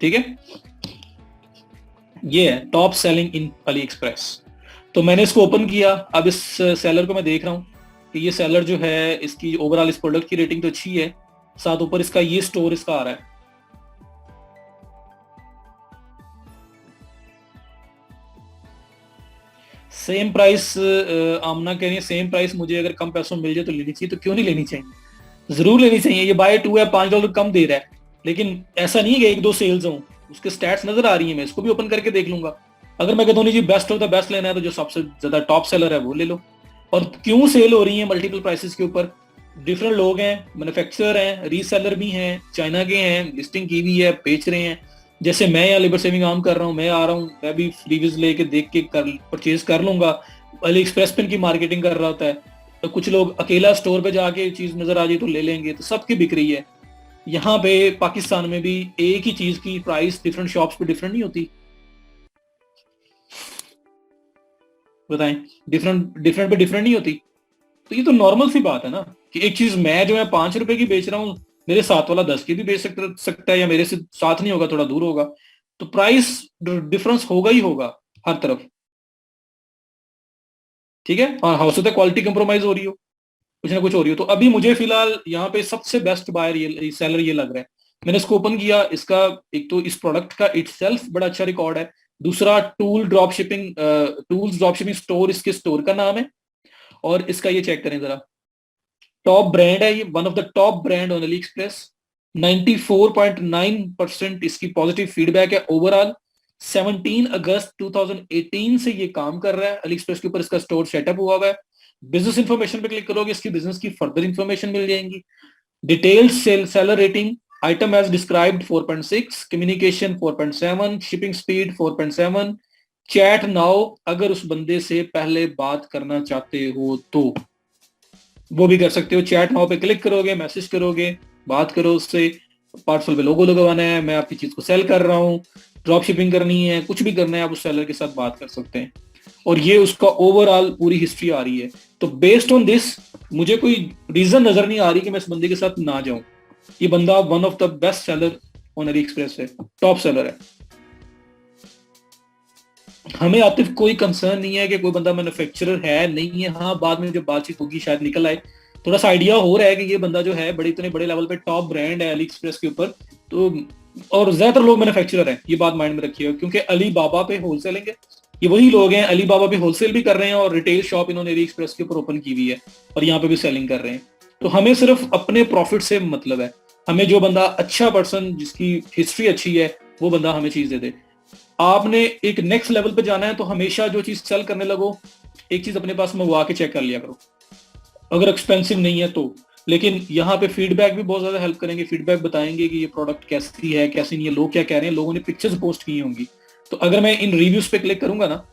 ठीक है, ये है टॉप सेलिंग इन अली एक्सप्रेस। तो मैंने इसको ओपन किया, अब इस सेलर को मैं देख रहा हूँ कि ये सेलर जो है इसकी ओवरऑल इस प्रोडक्ट की रेटिंग तो अच्छी है, साथ ऊपर इसका ये स्टोर इसका आ रहा है। सेम प्राइस, आमना कह रही है सेम प्राइस मुझे अगर कम पैसों में मिल जाए तो लेनी चाहिए, तो क्यों नहीं लेनी चाहिए, जरूर लेनी चाहिए। ये बाय टू है, $5 कम दे रहा है, लेकिन ऐसा नहीं है कि एक दो सेल्स हों, उसके स्टैट्स नजर आ रही है, मैं इसको भी ओपन करके देख लूंगा। अगर मैं कहता हूँ जी बेस्ट ऑफ द बेस्ट लेना है तो जो सबसे ज्यादा टॉप सेलर है वो ले लो। और क्यों सेल हो रही है मल्टीपल प्राइसेस के ऊपर, डिफरेंट लोग हैं, मैन्युफैक्चरर हैं, रीसेलर भी हैं, चाइना के हैं, लिस्टिंग की हुई है, बेच रहे हैं। जैसे मैं यहाँ लेबर सेविंग आर्म कर रहा हूँ, मैं आ रहा हूँ, मैं भी रिव्यूज लेके देख के परचेज कर लूंगा। अली एक्सप्रेस पे इनकी मार्केटिंग कर रहा होता है, तो कुछ लोग अकेला स्टोर पे जाके चीज नजर आ जाए तो ले लेंगे, तो सबकी बिक रही है। यहाँ पे पाकिस्तान में भी एक ही चीज की प्राइस डिफरेंट शॉप्स पे डिफरेंट नहीं होती, बताएं, डिफरेंट डिफरेंट पे डिफरेंट नहीं होती। तो ये तो नॉर्मल सी बात है ना कि एक चीज मैं जो है ₹5 की बेच रहा हूँ, मेरे साथ वाला 10 की भी बेच सकता है, या मेरे से साथ नहीं होगा, थोड़ा दूर होगा, तो प्राइस डिफरेंस होगा ही होगा हर तरफ। ठीक है, और हो सकता है क्वालिटी कंप्रोमाइज हो रही हो, कुछ ना कुछ हो रही हो। तो अभी मुझे फिलहाल यहाँ पे सबसे बेस्ट बायर ये सेलर ये लग रहा है। मैंने इसको ओपन किया, इसका एक तो इस प्रोडक्ट का इटसेल्फ बड़ा अच्छा रिकॉर्ड है, दूसरा टूल्स ड्रॉप शिपिंग स्टोर इसके स्टोर का नाम है, और इसका ये चेक करें जरा, टॉप ब्रांड है ये, one of the top brand on Ali express, 94.9% इसकी पॉजिटिव फीडबैक है ओवरऑल। 17 अगस्त 2018 से ये काम कर रहा है अली एक्सप्रेस के ऊपर, इसका स्टोर सेटअप हुआ हुआ है। बिजनेस इंफॉर्मेशन पे क्लिक करोगे, इसकी बिजनेस की फर्दर इंफॉर्मेशन मिल जाएंगी। Detailed seller rating, item as described 4.6, communication 4.7, shipping speed 4.7, chat now अगर उस बंदे से पहले बात करना चाहते हो तो वो भी कर सकते हो। चैट नाउ पे क्लिक करोगे, मैसेज करोगे, बात करो उससे, पार्सल पे लोगो लगवाना है, मैं आपकी चीज को सेल कर रहा हूँ, ड्रॉप शिपिंग करनी है, कुछ भी करना है, आप उस सेलर के साथ बात कर सकते हैं। और ये उसका ओवरऑल पूरी हिस्ट्री आ रही है। तो बेस्ड ऑन दिस मुझे कोई रीजन नजर नहीं आ रही कि मैं इस बंदे के साथ ना जाऊं। ये बंदा one of the best seller on Ali express है, टॉप सेलर है। हमें आतिफ कोई कंसर्न नहीं है कि कोई बंदा मैन्युफैक्चरर है नहीं है, हाँ बाद में जब बातचीत होगी शायद निकल आए, थोड़ा सा आइडिया हो रहा है कि ये बंदा जो है बड़े इतने बड़े लेवल पे टॉप ब्रांड है अली एक्सप्रेस के ऊपर। तो और ज्यादातर लोग मैन्युफैक्चरर हैं, ये बात माइंड में रखिएगा, क्योंकि अली बाबा पे होलसेलिंग है, ये वही लोग हैं अली बाबा पे होलसेल भी कर रहे हैं और रिटेल शॉप इन्होंने अली एक्सप्रेस के ऊपर ओपन की हुई है और यहाँ पे भी सेलिंग कर रहे हैं। तो हमें सिर्फ अपने प्रॉफिट से मतलब है, हमें जो बंदा अच्छा पर्सन जिसकी हिस्ट्री अच्छी है वो बंदा हमें चीज दे दे। आपने एक नेक्स्ट लेवल पे जाना है तो हमेशा जो चीज सेल करने लगो, एक चीज अपने पास मंगवा के चेक कर लिया करो, अगर एक्सपेंसिव नहीं है तो। लेकिन यहाँ पे फीडबैक भी बहुत ज्यादा हेल्प करेंगे, फीडबैक बताएंगे कि ये प्रोडक्ट कैसी है कैसी नहीं है, लोग क्या कह रहे हैं, लोगों ने पिक्चर्स पोस्ट की होंगी। तो अगर मैं इन रिव्यूज पे क्लिक करूंगा ना,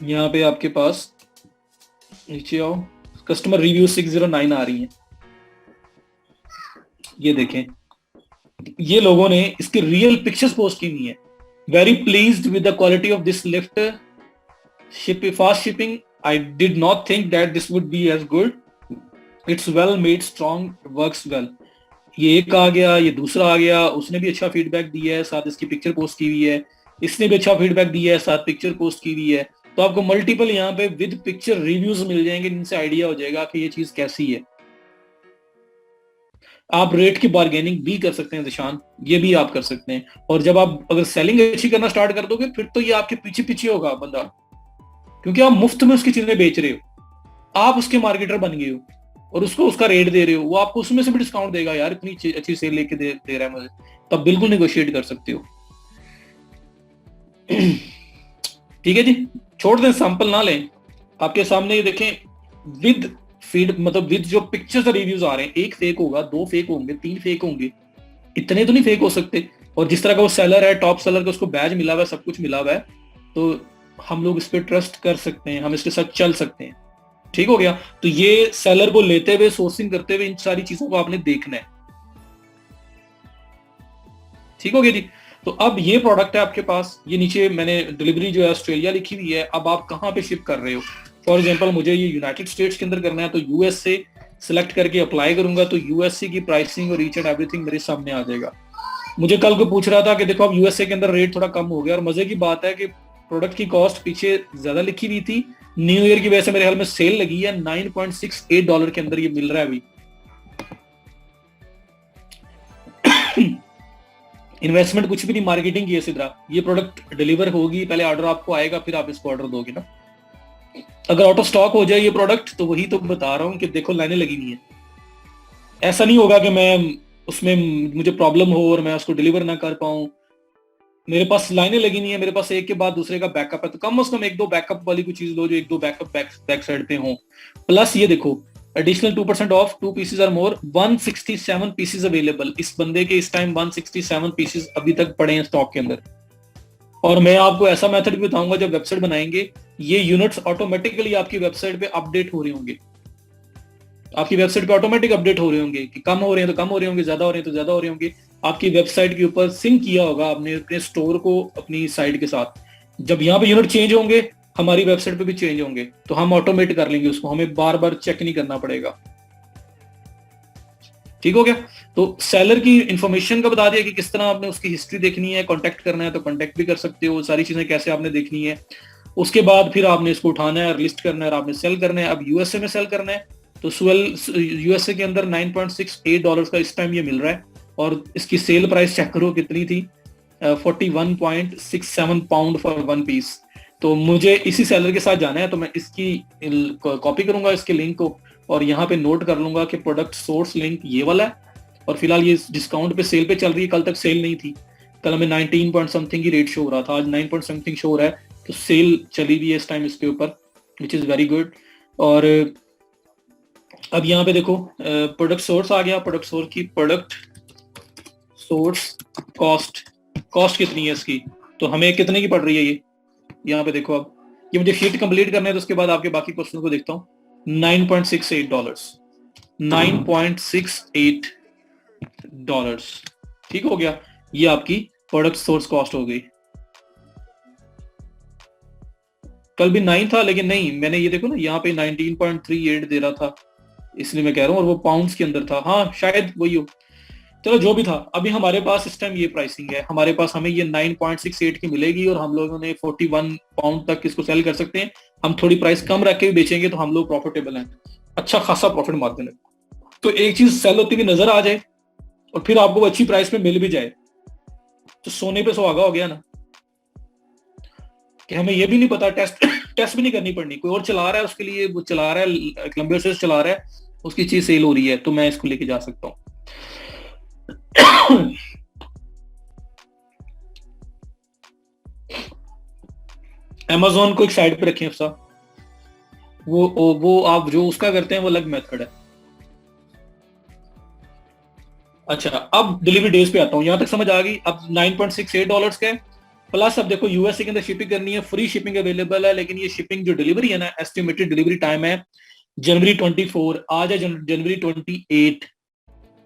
यहाँ पे आपके पास नीचे आओ, कस्टमर रिव्यू 609 आ रही है, ये देखें, ये लोगों ने इसके रियल पिक्चर्स पोस्ट की हुई है। Very pleased with the quality of this lift, fast shipping, I did not think that this would be as good, it's well made, strong, works well. ये एक आ गया, ये दूसरा आ गया, उसने भी अच्छा फीडबैक दिया है, साथ इसकी पिक्चर पोस्ट की हुई है, इसने भी अच्छा फीडबैक दिया है, साथ पिक्चर पोस्ट की हुई है। तो आपको मल्टीपल यहाँ पे विद पिक्चर रिव्यूज मिल जाएंगे, जिनसे आइडिया हो जाएगा कि ये चीज कैसी है। आप रेट की बार्गेनिंग भी कर सकते हैं निशान, ये भी आप कर सकते हैं। और जब आप अगर सेलिंग अच्छी करना स्टार्ट कर दोगे फिर तो ये आपके पीछे पीछे होगा बंदा, क्योंकि आप मुफ्त में उसकी चीजें बेच रहे हो, आप उसके मार्केटर बन गए हो और उसको उसका रेट दे रहे हो, वो आपको उसमें से भी डिस्काउंट देगा, यार इतनी अच्छी सेल लेके दे रहा है मुझे, तब बिल्कुल नेगोशिएट कर सकते हो। ठीक है जी, छोड़ दें, सैंपल ना लें, आपके सामने ये देखें विद फीड, मतलब विद जो पिक्चर्स रिव्यूज आ रहे हैं, एक फेक होगा, दो फेक होंगे, तीन फेक होंगे, इतने तो नहीं फेक हो सकते। और जिस तरह का वो सेलर है, टॉप सेलर का, उसको बैज मिला हुआ है, सब कुछ मिला हुआ है, तो हम लोग इस पर ट्रस्ट कर सकते हैं, हम इसके साथ चल सकते हैं। ठीक हो गया। तो ये सेलर को लेते हुए, सोर्सिंग करते हुए, इन सारी चीजों को आपने देखना है। ठीक हो गया जी। तो अब ये प्रोडक्ट है आपके पास, ये नीचे मैंने डिलीवरी जो है ऑस्ट्रेलिया लिखी हुई है। अब आप कहाँ पे शिप कर रहे हो, फॉर एग्जांपल मुझे ये यूनाइटेड स्टेट्स के अंदर करना है, तो यूएस से सिलेक्ट करके अप्लाई करूंगा, तो यूएसए की प्राइसिंग और ईच एंड एवरीथिंग मेरे सामने आ जाएगा। मुझे कल को पूछ रहा था कि देखो अब यूएसए के अंदर रेट थोड़ा कम हो गया, और मजे की बात है कि प्रोडक्ट की कॉस्ट पीछे ज्यादा लिखी हुई थी, न्यू ईयर की वजह से मेरे ख्याल में सेल लगी है, $9.68 के अंदर ये मिल रहा है अभी। इन्वेस्टमेंट कुछ भी नहीं, मार्केटिंग की है सीधा, ये प्रोडक्ट डिलीवर होगी, पहले ऑर्डर आपको आएगा, फिर आप इसको ऑर्डर दोगे ना। अगर आउट ऑफ स्टॉक हो जाए ये प्रोडक्ट, तो वही तो बता रहा हूँ कि देखो लाइनें लगी हुई है। ऐसा नहीं होगा कि मैं उसमें मुझे प्रॉब्लम हो और मैं उसको डिलीवर ना कर पाऊं, मेरे पास लाइनें लगी नहीं है, मेरे पास एक के बाद दूसरे का बैकअप है, तो कम से कम एक दो बैकअप वाली कोई चीज लो, जो एक दो बैकअप बैक साइड पे हो। प्लस ये देखो, additional 2% off, 2 pieces are more, 167 pieces available. इस बंदे के इस टाइम 167 पीसेज अभी तक पड़े हैं स्टॉक के अंदर। और मैं आपको ऐसा मेथड भी बताऊंगा, जब वेबसाइट बनाएंगे ये यूनिट्स ऑटोमेटिकली आपकी वेबसाइट पे अपडेट हो रहे होंगे, आपकी वेबसाइट पे ऑटोमेटिक अपडेट हो रहे होंगे, कि कम हो रहे हैं तो कम हो रहे होंगे, ज्यादा हो रहे हैं तो ज्यादा हो रहे होंगे। आपकी वेबसाइट के ऊपर सिंक किया होगा आपने अपने स्टोर को अपनी साइट के साथ, जब यहाँ पे यूनिट चेंज होंगे हमारी वेबसाइट पे भी चेंज होंगे, तो हम ऑटोमेट कर लेंगे उसको, हमें बार बार चेक नहीं करना पड़ेगा। ठीक हो गया। तो सेलर की इंफॉर्मेशन का बता दिया कि किस तरह आपने उसकी हिस्ट्री देखनी है, कांटेक्ट करना है तो कांटेक्ट भी कर सकते हो, सारी चीजें कैसे आपने देखनी है। उसके बाद फिर आपने इसको उठाना है, लिस्ट करना है और आपने सेल करना है। अब यूएसए में सेल करना है, तो यूएसए के अंदर $9.68 का इस टाइम ये मिल रहा है, और इसकी सेल प्राइस चेक करो कितनी थी, 41.67 पाउंड फॉर वन पीस। तो मुझे इसी सेलर के साथ जाना है, तो मैं इसकी कॉपी करूंगा इसके लिंक को, और यहाँ पे नोट कर लूंगा कि प्रोडक्ट सोर्स लिंक ये वाला है, और फिलहाल ये डिस्काउंट पे सेल पे चल रही है, कल तक सेल नहीं थी, कल हमें 19 पॉइंट समथिंग की रेट शो हो रहा था, आज 9 पॉइंट समथिंग शो हो रहा है, तो सेल चली हुई है इस टाइम इसके ऊपर, विच इज वेरी गुड। और अब यहाँ पे देखो प्रोडक्ट सोर्स आ गया, प्रोडक्ट सोर्स की प्रोडक्ट सोर्स कॉस्ट कितनी है इसकी, तो हमें कितने की पड़ रही है ये, यहाँ पे देखो। अब ये मुझे शीट कंप्लीट करना है, तो उसके बाद आपके बाकी क्वेश्चन को देखता हूँ। $9.68, $9.68, ठीक हो गया। ये आपकी प्रोडक्ट सोर्स कॉस्ट हो गई। कल भी 9 था, लेकिन नहीं, मैंने ये देखो ना यहाँ पे 19.38 दे रहा था, इसलिए मैं कह रहा हूँ, और वो पाउंड्स के अंदर था, हाँ शायद वही हो। चलो जो भी था, अभी हमारे पास इस टाइम ये प्राइसिंग है, हमारे पास हमें ये 9.68 की मिलेगी, और हम लोगों ने 41 पाउंड तक इसको सेल कर सकते हैं। हम थोड़ी प्राइस कम रख के भी बेचेंगे तो हम लोग प्रॉफिटेबल हैं। अच्छा खासा प्रॉफिट मार्जिन है। तो एक चीज सेल होती हुई नजर आ जाए और फिर आपको अच्छी प्राइस में मिल भी जाए तो सोने पे सुहागा हो गया ना। कि हमें ये भी नहीं पता, टेस्ट टेस्ट भी नहीं करनी पड़नी, कोई और चला रहा है उसके लिए, वो चला रहा है कोलंबिया से चला रहा है, उसकी चीज सेल हो रही है तो मैं इसको लेके जा सकता हूँ। अमेजोन को एक साइड पे रखें अफसा, वो आप जो उसका करते हैं वो अलग मेथड है। अच्छा, अब डिलीवरी डेज पे आता हूँ, यहां तक समझ आ गई। अब $9.68 का है, प्लस अब देखो यूएसए के अंदर शिपिंग करनी है, फ्री शिपिंग अवेलेबल है, लेकिन ये शिपिंग जो डिलीवरी है ना, एस्टिमेटेड डिलीवरी टाइम है जनवरी 24, आज है जनवरी 28।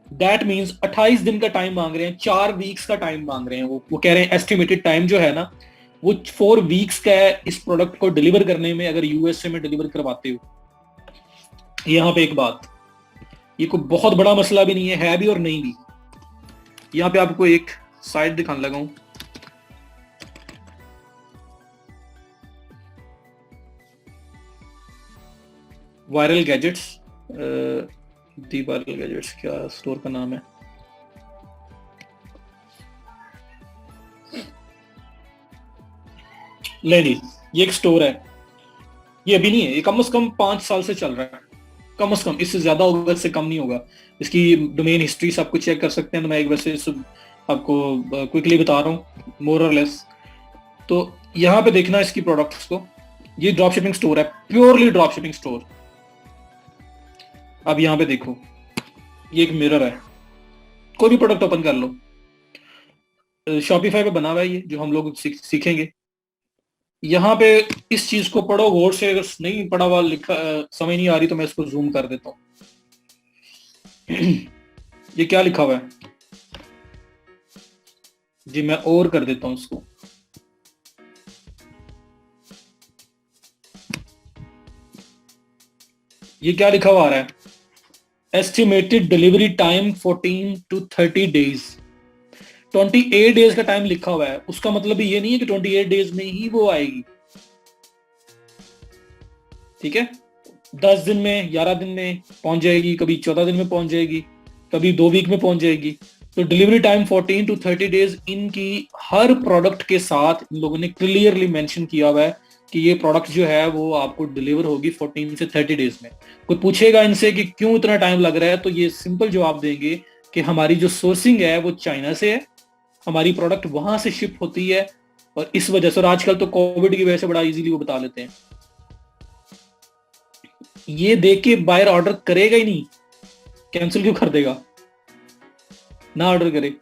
दैट मीन्स 28 दिन का टाइम मांग रहे हैं, 4 वीक्स का टाइम मांग रहे हैं। वो कह रहे हैं एस्टिमेटेड टाइम जो है ना वो 4 वीक्स का है इस प्रोडक्ट को डिलीवर करने में, अगर यूएसए में डिलीवर करवाते हो। यहाँ पे एक बात, ये कोई बहुत बड़ा मसला भी नहीं है भी और नहीं भी। यहाँ पे आपको एक साइट दिखाने लगा हूं, वायरल गैजेट्स। दी वायरल गैजेट्स, क्या स्टोर का नाम है? ले जी, ये एक स्टोर है, ये अभी नहीं है, ये कम से कम 5 साल से चल रहा है, कम से कम। इससे ज्यादा होगा, इससे कम नहीं होगा। इसकी डोमेन हिस्ट्री सब कुछ चेक कर सकते हैं, तो मैं एक वैसे आपको क्विकली बता रहा हूँ, मोर और लेस। तो यहाँ पे देखना इसकी प्रोडक्ट्स को, ये ड्रॉप शिपिंग स्टोर है, प्योरली ड्रॉप शिपिंग स्टोर। अब यहाँ पे देखो, ये एक मिरर है, कोई भी प्रोडक्ट ओपन कर लो, शॉपिफाई पे बना हुआ है ये, जो हम लोग सीखेंगे। यहाँ पे इस चीज को पढ़ो गौर से, अगर नहीं पढ़ा हुआ लिखा समझ नहीं आ रही तो मैं इसको जूम कर देता हूँ। ये क्या लिखा हुआ है जी, मैं और कर देता हूँ इसको। ये क्या लिखा हुआ आ रहा है? Estimated delivery time 14 to 30 days. 28 days का टाइम लिखा हुआ है, उसका मतलब ये नहीं है कि 28 डेज में ही वो आएगी, ठीक है। 10 दिन में, 11 दिन में पहुंच जाएगी, कभी 14 दिन में पहुंच जाएगी, कभी 2 वीक में पहुंच जाएगी। तो डिलीवरी टाइम 14 to 30 डेज इनकी हर प्रोडक्ट के साथ इन लोगों ने क्लियरली मेंशन किया हुआ है कि ये प्रोडक्ट जो है वो आपको डिलीवर होगी 14 से 30 डेज में। कोई पूछेगा इनसे कि क्यों इतना टाइम लग रहा है, तो ये सिंपल जवाब देंगे कि हमारी जो सोर्सिंग है वो चाइना से है, हमारी प्रोडक्ट वहां से शिप होती है, और इस वजह से, और आजकल तो कोविड की वजह से बड़ा इजीली वो बता लेते हैं। ये देख के बायर ऑर्डर करेगा ही नहीं, कैंसिल क्यों कर देगा, ना ऑर्डर करे।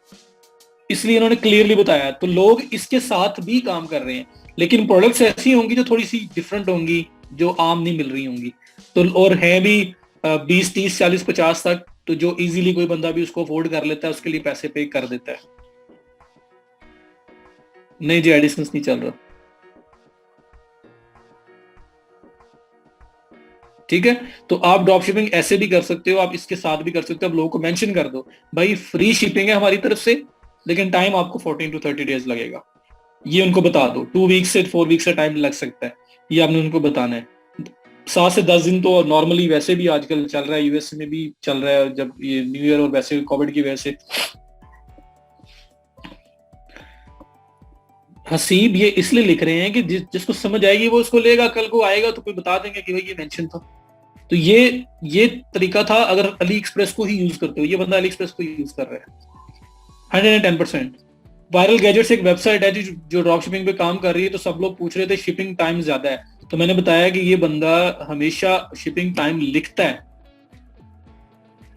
इसलिए इन्होंने क्लियरली बताया, तो लोग इसके साथ भी काम कर रहे हैं, लेकिन प्रोडक्ट्स ऐसी होंगी जो थोड़ी सी डिफरेंट होंगी, जो आम नहीं मिल रही होंगी। तो और है भी 20, 30, 40, 50 तक, तो जो इजीली कोई बंदा भी उसको अफोर्ड कर लेता है, उसके लिए पैसे पे कर देता है। नहीं जी, एडिशन नहीं चल रहा, ठीक है। तो आप ड्रॉप शिपिंग ऐसे भी कर सकते हो, आप इसके साथ भी कर सकते हो। आप लोगों को मेंशन कर दो, भाई फ्री शिपिंग है हमारी तरफ से, लेकिन टाइम आपको 14 to 30 डेज लगेगा। ये उनको बता दो, 2 वीक से 4 वीक से टाइम लग सकता है, ये आपने उनको बताना है। 7 से 10 दिन तो नॉर्मली वैसे भी आजकल चल रहा है, यूएस में भी चल रहा है, जब ये न्यू ईयर और वैसे कोविड की वजह से। हसीब ये इसलिए लिख रहे हैं कि जिसको समझ आएगी वो उसको लेगा, कल को आएगा तो कोई बता देंगे कि भाई ये मेंशन था। तो ये तरीका था अगर अली एक्सप्रेस को ही यूज करते हो, ये बंदा अली एक्सप्रेस को यूज कर रहा है 110%। वायरल गैजेट्स एक वेबसाइट है जो ड्रॉप शिपिंग पे काम कर रही है, तो सब लोग पूछ रहे थे शिपिंग टाइम ज्यादा है, तो मैंने बताया कि ये बंदा हमेशा शिपिंग टाइम लिखता है,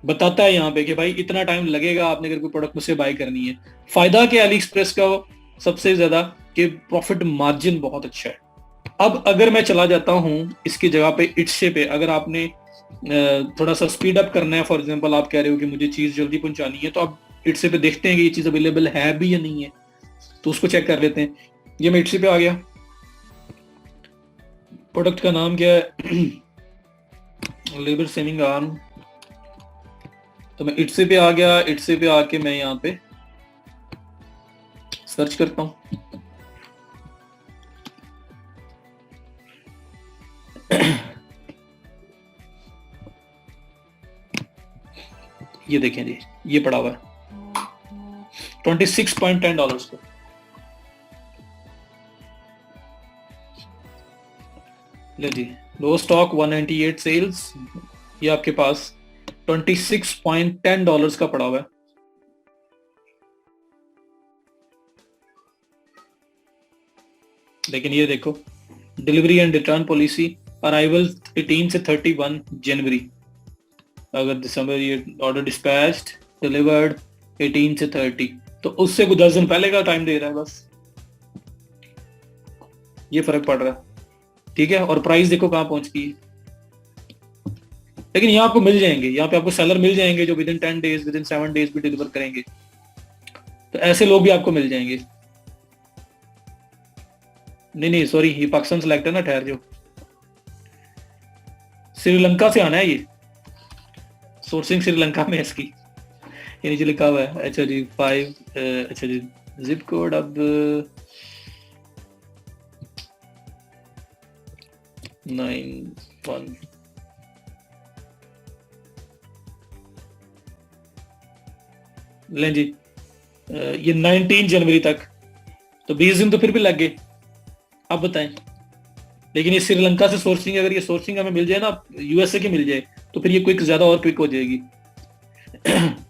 बताता है यहाँ पे कि भाई इतना टाइम लगेगा आपने अगर कोई प्रोडक्ट मुझसे बाय करनी है। फायदा क्या अली एक्सप्रेस का सबसे ज्यादा, कि प्रॉफिट मार्जिन बहुत अच्छा है। अब अगर मैं चला जाता हूं इसकी जगह पे इट्से पे, अगर आपने थोड़ा सा स्पीड अप करना है, फॉर एग्जांपल आप कह रहे हो कि मुझे चीज जल्दी पहुंचानी है, तो आप इट्से पे देखते हैं कि ये चीज अवेलेबल है भी या नहीं है, तो उसको चेक कर लेते हैं। ये मैं इट्से पे आ गया, प्रोडक्ट का नाम क्या है? Labour saving arm. तो मैं इट्से पे आ गया, इट्से पे आके मैं यहाँ पे सर्च करता हूँ। ये देखें जी, ये पड़ा हुआ है $26.10 पे। ले जी, लो स्टॉक 198 सेल्स, ये आपके पास $26.10 का पड़ा हुआ है। लेकिन ये देखो, delivery and return policy, arrival 18 से 31 जनवरी। अगर दिसंबर ये ऑर्डर डिस्पैच्ड डिलीवर्ड 18 से 30, तो उससे कुछ 10 दिन पहले का टाइम दे रहा है बस, ये फर्क पड़ रहा है। ठीक है, और प्राइस देखो कहां पहुंच गई। लेकिन यहाँ आपको मिल जाएंगे, यहाँ पे आपको सेलर मिल जाएंगे जो with in 10 days, with in 7 days भी डिलीवर करेंगे, तो ऐसे लोग भी आपको मिल जाएंगे। नहीं सॉरी, ये पाकिस्तान सेलेक्ट है ना, ठहर जो, श्रीलंका से आना है ये, सोर्सिंग श्रीलंका में इसकी, ये नीचे लिखा हुआ है। अच्छा जी 5, अच्छा जी जिप कोड अब 91, लें जी, ये 19 जनवरी तक, तो 20 दिन तो फिर भी लग गए। आप बताएं, लेकिन ये श्रीलंका से सोर्सिंग, अगर ये सोर्सिंग हमें मिल जाए ना, यूएसए की मिल जाए, तो फिर ये क्विक ज्यादा और क्विक हो जाएगी।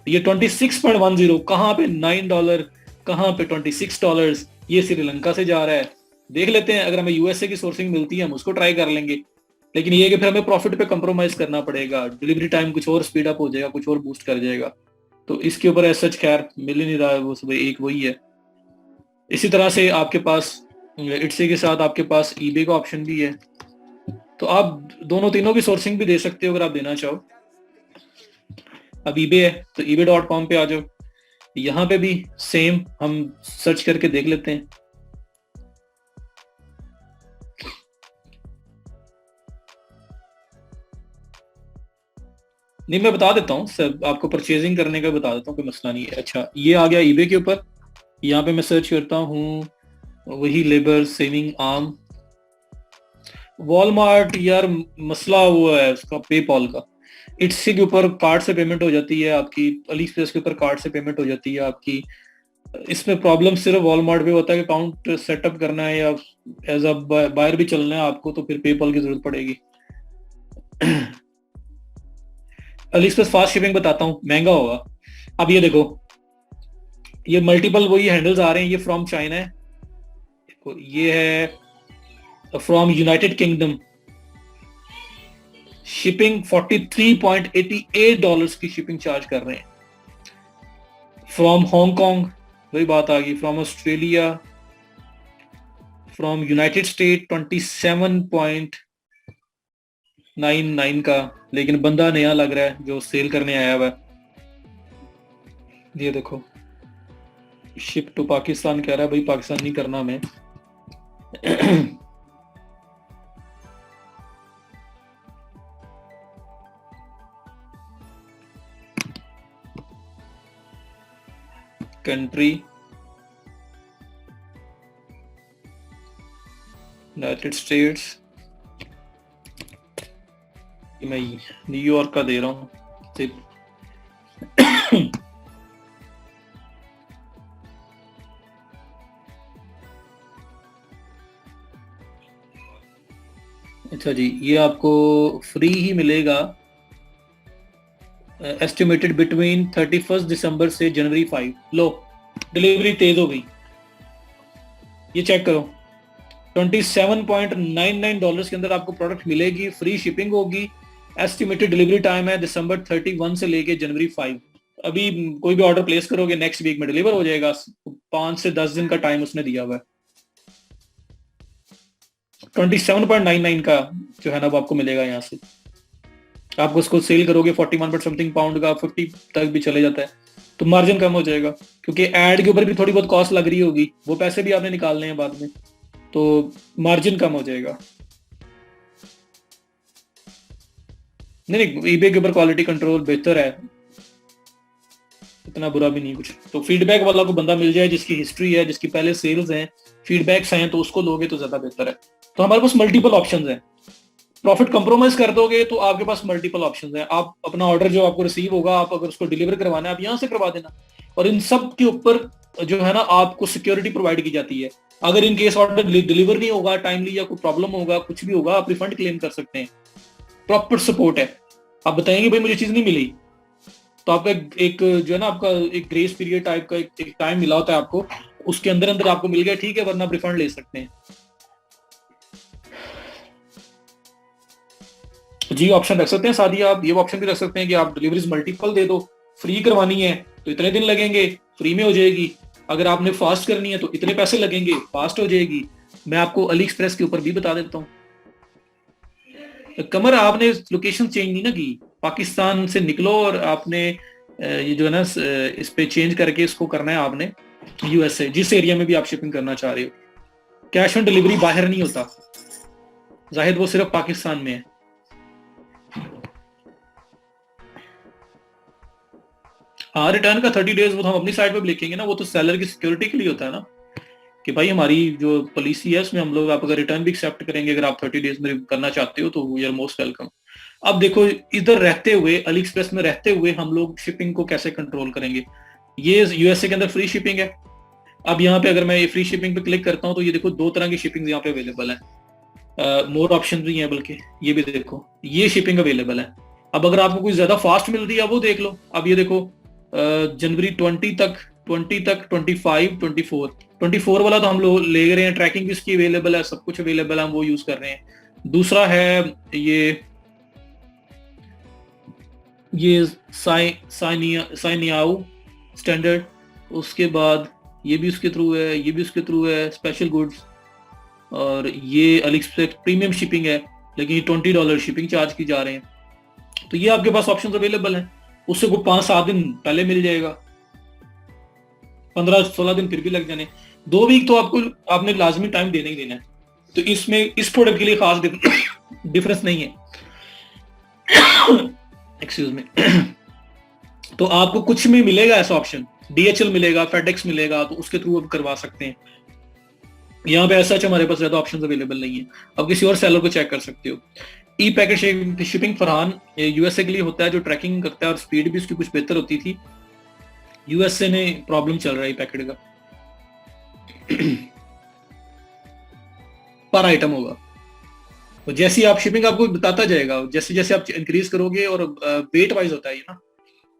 ये 26.10 कहाँ पे $9, कहाँ पे $26, ये श्रीलंका से जा रहा है। देख लेते हैं, अगर हमें यूएसए की सोर्सिंग मिलती है हम उसको ट्राई कर लेंगे, लेकिन ये कि फिर हमें प्रॉफिट पे कंप्रोमाइज करना पड़ेगा, डिलीवरी टाइम कुछ और स्पीड अप हो जाएगा, कुछ और बूस्ट कर जाएगा, तो इसके ऊपर ऐसा खैर मिल ही नहीं रहा है, वो सब एक वही है। इसी तरह से आपके पास इट्सी के साथ आपके पास ईबे का ऑप्शन भी है, तो आप दोनों तीनों की सोर्सिंग भी दे सकते हो अगर आप देना चाहो। अब ईबे है तो ebay.com पे आ जाओ, यहाँ पे भी सेम हम सर्च करके देख लेते हैं। नहीं मैं बता देता हूँ सब, आपको परचेजिंग करने का बता देता हूँ, कोई मसला नहीं है। अच्छा ये आ गया ईबे के ऊपर, यहाँ पे मैं सर्च करता हूँ वही लेबर सेविंग आर्म, वॉलमार्ट, यार मसला वो है उसका पेपॉल का, इट्सी के ऊपर कार्ड से पेमेंट हो जाती है आपकी, अली एक्सप्रेस के ऊपर कार्ड से पेमेंट हो जाती है आपकी। इसमें प्रॉब्लम सिर्फ वॉलमार्ट पे होता है कि अकाउंट सेटअप करना है या एज अ बायर भी चलना है आपको, तो फिर पेपॉल की जरूरत पड़ेगी। अली एक्सप्रेस फास्ट शिपिंग बताता हूँ, महंगा होगा। अब ये देखो, ये मल्टीपल वही हैंडल्स आ रहे हैं, ये फ्रॉम चाइना है, ये है फ्रॉम यूनाइटेड किंगडम, शिपिंग $43.88 की शिपिंग चार्ज कर रहे हैं। फ्रॉम हांगकांग वही बात आ गई, from Australia, from United state 27.99 का, लेकिन बंदा नया लग रहा है जो सेल करने आया हुआ है। ये देखो, शिप टू पाकिस्तान कह रहा है, भाई पाकिस्तान नहीं करना हमें। कंट्री यूनाइटेड स्टेट्स, मैं न्यूयॉर्क का दे रहा हूँ। अच्छा जी, ये आपको फ्री ही मिलेगा, एस्टिमेटेड बिटवीन 31 दिसंबर से जनवरी 5। लो डिलीवरी तेज हो गई, ये चेक करो, $27.99 के अंदर आपको प्रोडक्ट मिलेगी, फ्री शिपिंग होगी, एस्टिमेटेड डिलीवरी टाइम है दिसंबर 31 से लेके जनवरी 5। अभी कोई भी ऑर्डर प्लेस करोगे नेक्स्ट वीक में डिलीवर हो जाएगा, 5 से 10 दिन का टाइम उसने दिया हुआ है। 27.99 का जो है ना वो आपको मिलेगा यहाँ से। आप उसको सेल करोगे 41 समथिंग पाउंड का, 50 तक भी चले जाता है, तो मार्जिन कम हो जाएगा, क्योंकि एड के ऊपर भी थोड़ी बहुत कॉस्ट लग रही होगी, वो पैसे भी आपने निकालने हैं बाद में, तो मार्जिन कम हो जाएगा। नहीं ईबे के ऊपर क्वालिटी कंट्रोल बेहतर है, इतना बुरा भी नहीं कुछ। तो फीडबैक वाला को बंदा मिल जाए जिसकी हिस्ट्री है, जिसकी पहले सेल्स हैं, फीडबैक्स हैं, तो उसको लोगे तो ज्यादा बेहतर है। तो हमारे पास मल्टीपल ऑप्शंस हैं, प्रॉफिट कंप्रोमाइज कर दोगे तो आपके पास मल्टीपल ऑप्शंस हैं। आप अपना ऑर्डर जो आपको रिसीव होगा, आप अगर उसको डिलीवर करवाना है आप यहाँ से करवा देना, और इन सब के ऊपर जो है ना आपको सिक्योरिटी प्रोवाइड की जाती है। अगर इन केस ऑर्डर डिलीवर नहीं होगा टाइमली, या कोई प्रॉब्लम होगा, कुछ भी होगा, आप रिफंड क्लेम कर सकते हैं। प्रॉपर सपोर्ट है। आप बताएंगे भाई मुझे चीज नहीं मिली, तो आपका एक जो है ना आपका एक ग्रेस पीरियड टाइप का एक टाइम मिला होता है आपको, उसके अंदर अंदर आपको मिल गया ठीक है, वरना आप रिफंड ले सकते हैं। जी ऑप्शन रख सकते हैं साथ ही, आप ये ऑप्शन भी रख सकते हैं कि आप डिलीवरीज मल्टीपल दे दो। फ्री करवानी है तो इतने दिन लगेंगे, फ्री में हो जाएगी। अगर आपने फास्ट करनी है तो इतने पैसे लगेंगे, फास्ट हो जाएगी। मैं आपको अली एक्सप्रेस के ऊपर भी बता देता हूँ। कमर आपने लोकेशन चेंज नहीं ना की, पाकिस्तान से निकलो और आपने ये जो है ना इस पे चेंज करके इसको करना है आपने यूएसए, जिस एरिया में भी आप शिपिंग करना चाह रहे हो। कैश ऑन डिलीवरी बाहर नहीं होता जाहिद, वो सिर्फ पाकिस्तान में है। हाँ रिटर्न का 30 डेज वो हम अपनी साइड पे भी लिखेंगे ना, वो तो सेलर की सिक्योरिटी के लिए होता है ना, कि भाई हमारी जो पॉलिसी है उसमें हम लोग आप अगर रिटर्न भी एक्सेप्ट करेंगे, अगर आप 30 डेज में करना चाहते हो तो यू आर मोस्ट वेलकम। अब देखो इधर रहते हुए, अली एक्सप्रेस में रहते हुए हम लोग शिपिंग को कैसे कंट्रोल करेंगे। ये यूएसए के अंदर फ्री शिपिंग है। अब यहाँ पे अगर मैं ये फ्री शिपिंग पे क्लिक करता हूँ तो ये देखो दो तरह की शिपिंग यहाँ पे अवेलेबल है, मोर ऑप्शन भी है, बल्कि ये भी देखो ये शिपिंग अवेलेबल है। अब अगर आपको कोई ज्यादा फास्ट मिल रही है वो देख लो। अब ये देखो जनवरी 20 तक 25 24 वाला तो हम लोग ले रहे हैं, ट्रैकिंग भी इसकी अवेलेबल है, सब कुछ अवेलेबल है, हम वो यूज कर रहे हैं। दूसरा है ये साइनियाऊ स्टैंडर्ड, उसके बाद ये भी उसके थ्रू है, ये भी उसके थ्रू है, स्पेशल गुड्स। और ये अलीएक्सप्रेस प्रीमियम शिपिंग है, लेकिन $20 शिपिंग चार्ज की जा रहे हैं। तो ये आपके पास ऑप्शंस अवेलेबल हैं। उससे को 5-7 दिन पहले मिल जाएगा, 15-16 दिन फिर भी लग जाने, 2 वीक तो आपको आपने लाजमी टाइम देना ही देना है। तो इसमें इस प्रोडक्ट के लिए खास डिफरेंस नहीं है। एक्सक्यूज में। तो आपको कुछ में मिलेगा ऐसा ऑप्शन, डीएचएल मिलेगा, फेडेक्स मिलेगा, तो उसके थ्रू आप करवा सकते हैं। यहाँ पे ऐसा हमारे पास ज्यादा ऑप्शंस अवेलेबल नहीं है। अब किसी और सेलर को चेक कर सकते हो। ई पैकेट शिपिंग फरहान यूएसए के लिए होता है, जो ट्रैकिंग करता है और स्पीड भी उसकी कुछ बेहतर होती थी। यूएसए ने प्रॉब्लम चल रहा है पैकेट का। पर आइटम होगा, तो जैसी आप शिपिंग आपको बताता जाएगा, जैसे जैसे आप इंक्रीज करोगे, और वेट वाइज होता है ये ना,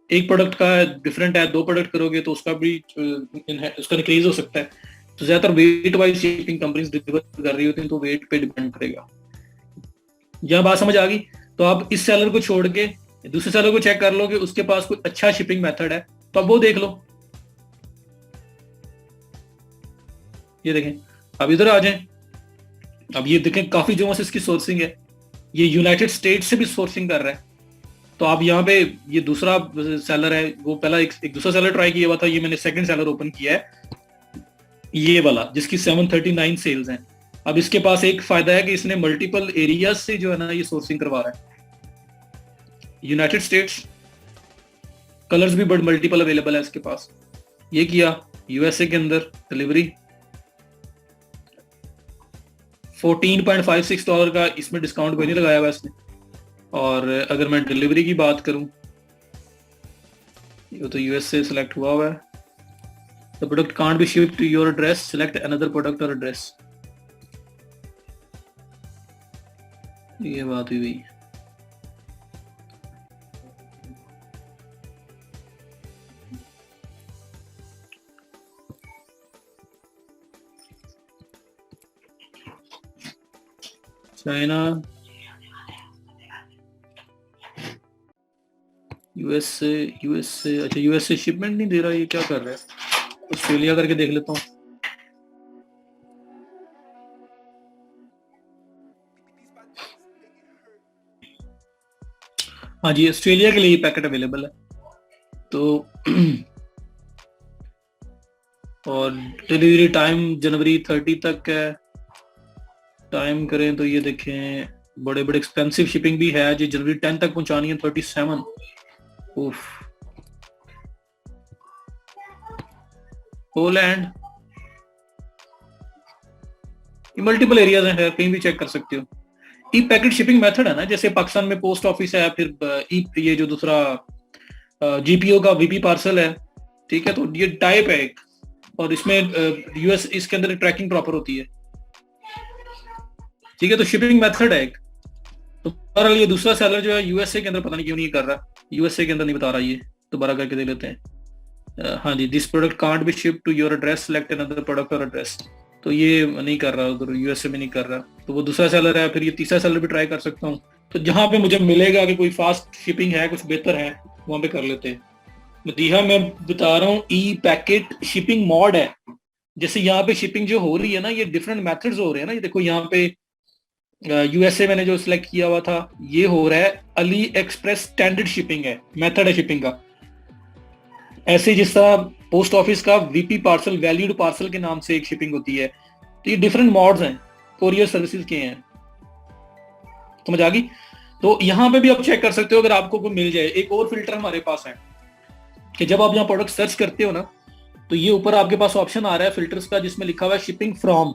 एक प्रोडक्ट का डिफरेंट है, 2 प्रोडक्ट करोगे तो उसका भी उसका इंक्रीज हो सकता है। तो ज्यादातर wait wise shipping companies deliver कर रही होती हैं, तो वेट पे डिपेंड करेगा। यह बात समझ आ गई। तो आप इस सेलर को छोड़ के दूसरे सेलर को चेक कर लो कि उसके पास कोई अच्छा शिपिंग मेथड है, तो अब वो देख लो। ये देखें, अब इधर आ जाएं। अब ये देखें काफी जो इसकी सोर्सिंग है, ये यूनाइटेड स्टेट से भी सोर्सिंग कर रहा है। तो आप यहाँ पे ये दूसरा सेलर है, वो पहला एक दूसरा सेलर ट्राई किया हुआ था, ये मैंने सेकंड सेलर ओपन किया है, ये वाला जिसकी 739 सेल्स हैं। अब इसके पास एक फायदा है कि इसने मल्टीपल एरियाज से जो है ना ये सोर्सिंग करवा रहा है। यूनाइटेड स्टेट्स, कलर्स भी बड़े मल्टीपल अवेलेबल है इसके पास। ये किया यूएसए के अंदर डिलीवरी $14.56 का, इसमें डिस्काउंट कोई नहीं लगाया हुआ इसने। और अगर मैं डिलीवरी की बात करूं, ये तो यूएसए सिलेक्ट हुआ है। The product can't be shipped to your address, select another product और एड्रेस। ये बात हुई भाई। चाइना, यूएसए अच्छा यूएसए शिपमेंट नहीं दे रहा, ये क्या कर रहा है। ऑस्ट्रेलिया करके देख लेता हूँ। हाँ जी, ऑस्ट्रेलिया के लिए ये पैकेट अवेलेबल है। तो और डिलीवरी टाइम जनवरी 30 तक है। टाइम करें तो ये देखें, बड़े बड़े एक्सपेंसिव शिपिंग भी है जो जनवरी 10 तक पहुंचानी है, 37। उफ, पोलैंड, ये मल्टीपल एरियाज हैं, कहीं भी चेक कर सकते हो। ई पैकेट शिपिंग मेथड है ना, जैसे पाकिस्तान में पोस्ट ऑफिस है, फिर ई ये जो दूसरा जीपीओ का वीपी पार्सल है, ठीक है, तो ये टाइप है एक, और इसमें यूएस इसके अंदर ट्रैकिंग प्रॉपर होती है, ठीक है, तो शिपिंग मेथड है एक। तो बहरहाल ये दूसरा सेलर जो है यूएसए के अंदर पता नहीं क्यों नहीं कर रहा, यूएसए के अंदर नहीं बता रहा, ये दोबारा करके दे लेते हैं। हाँ जी, this product can't be shipped to your address, select another product और एड्रेस, तो ये नहीं कर रहा, उधर यूएसए में नहीं कर रहा, तो वो दूसरा सेलर है। फिर ये तीसरा सेलर भी ट्राई कर सकता हूँ, तो जहां पे मुझे मिलेगा कि कोई फास्ट शिपिंग है, कुछ बेहतर है, वहां पे कर लेते हैं। मदीहा मैं बता रहा हूँ ई पैकेट शिपिंग मॉड है, जैसे यहाँ पे शिपिंग जो हो रही है ना, ये डिफरेंट मेथड्स हो रहे हैं ना, ये देखो यहाँ पे यूएसए मैंने जो सिलेक्ट किया हुआ था, ये हो रहा है अली एक्सप्रेस स्टैंडर्ड शिपिंग है, मेथड है शिपिंग का। ऐसे जिस तरह पोस्ट ऑफिस का वीपी पार्सल, वैल्यूड पार्सल के नाम से एक शिपिंग होती है, तो ये डिफरेंट मॉड्स हैं, कोरियर सर्विसेज के हैं, समझ आ गई। तो यहाँ पे भी आप चेक कर सकते हो, अगर आपको कोई मिल जाए। एक और फिल्टर हमारे पास है कि जब आप यहाँ प्रोडक्ट सर्च करते हो ना, तो ये ऊपर आपके पास ऑप्शन आ रहा है फिल्टर्स का, जिसमें लिखा हुआ है शिपिंग फ्रॉम।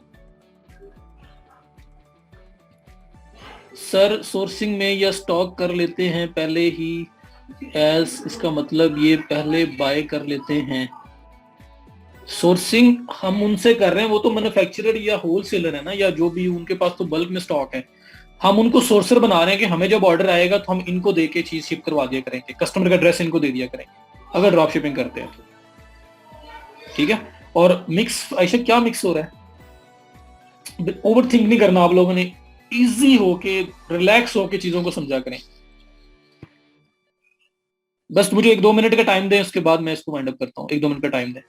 सर सोर्सिंग में या स्टॉक कर लेते हैं पहले ही, एज इसका मतलब ये पहले बाय कर लेते हैं। सोर्सिंग हम उनसे कर रहे हैं, वो तो मैन्युफैक्चरर या होलसेलर है ना, या जो भी, उनके पास तो बल्क में स्टॉक है। हम उनको सोर्सर बना रहे हैं कि हमें जब ऑर्डर आएगा तो हम इनको दे के चीज शिप करवा दिया करेंगे, कस्टमर का एड्रेस इनको दे दिया करेंगे अगर ड्रॉप शिपिंग करते हैं तो, ठीक है। और मिक्स, ऐसा क्या मिक्स हो रहा है, ओवर थिंक नहीं करना आप लोगों ने, इजी होके रिलैक्स होके चीजों को समझा करें। बस मुझे 1-2 मिनट का टाइम दें, उसके बाद मैं इसको वाइंड अप करता हूँ। 1-2 मिनट का टाइम दें।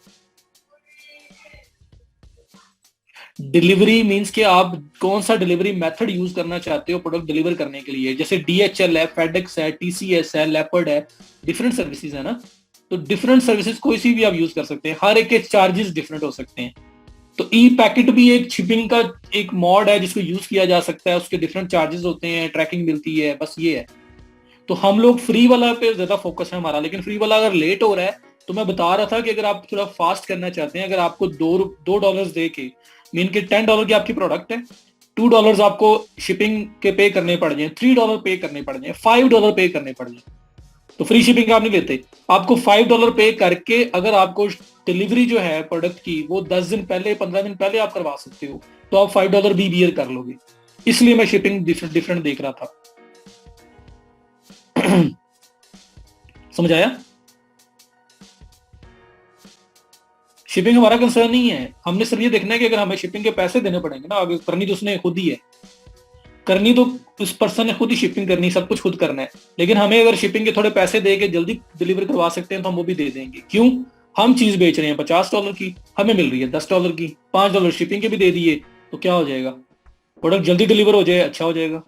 डिलीवरी मींस कि आप कौन सा डिलीवरी मेथड यूज करना चाहते हो प्रोडक्ट डिलीवर करने के लिए। जैसे डीएचएल है, फेडेक्स है, टीसीएस है, लेपर्ड है, डिफरेंट सर्विसेज है ना, तो डिफरेंट सर्विसेज कोई सी भी आप यूज कर सकते हैं, हर एक के चार्जेस डिफरेंट हो सकते हैं। तो ई पैकेट भी एक शिपिंग का एक मॉड है जिसको यूज किया जा सकता है, उसके डिफरेंट चार्जेस होते हैं, ट्रैकिंग मिलती है, बस ये है। तो हम लोग फ्री वाला पे ज्यादा फोकस है हमारा, लेकिन फ्री वाला अगर लेट हो रहा है, तो मैं बता रहा था कि अगर आप थोड़ा फास्ट करना चाहते हैं, अगर आपको $2 दे के, मीन के $10 की आपकी प्रोडक्ट है, $2 आपको शिपिंग के पे करने पड़ जाए, $3 पे करने पड़ जाए, $5 पे करने पड़ जाए, तो फ्री शिपिंग आप नहीं लेते। आपको $5 पे करके अगर आपको डिलीवरी जो है प्रोडक्ट की वो 10 दिन पहले, 15 दिन पहले आप करवा सकते हो, तो आप $5 भी बियर कर लोगे। इसलिए मैं शिपिंग डिफरेंट देख रहा था। समझ आया? शिपिंग हमारा कंसर्न नहीं है, हमने सिर्फ ये देखना है कि अगर हमें शिपिंग के पैसे देने पड़ेंगे ना, आगे करनी तो उसने खुद ही है, करनी तो उस पर्सन ने खुद ही शिपिंग करनी, सब कुछ खुद करना है। लेकिन हमें अगर शिपिंग के थोड़े पैसे दे के जल्दी डिलीवर करवा सकते हैं तो हम वो भी दे देंगे। क्यों? हम चीज बेच रहे हैं $50 की, हमें मिल रही है $10 की, $5 शिपिंग के भी दे दिए, तो क्या हो जाएगा, प्रोडक्ट जल्दी डिलीवर हो जाए, अच्छा हो जाएगा।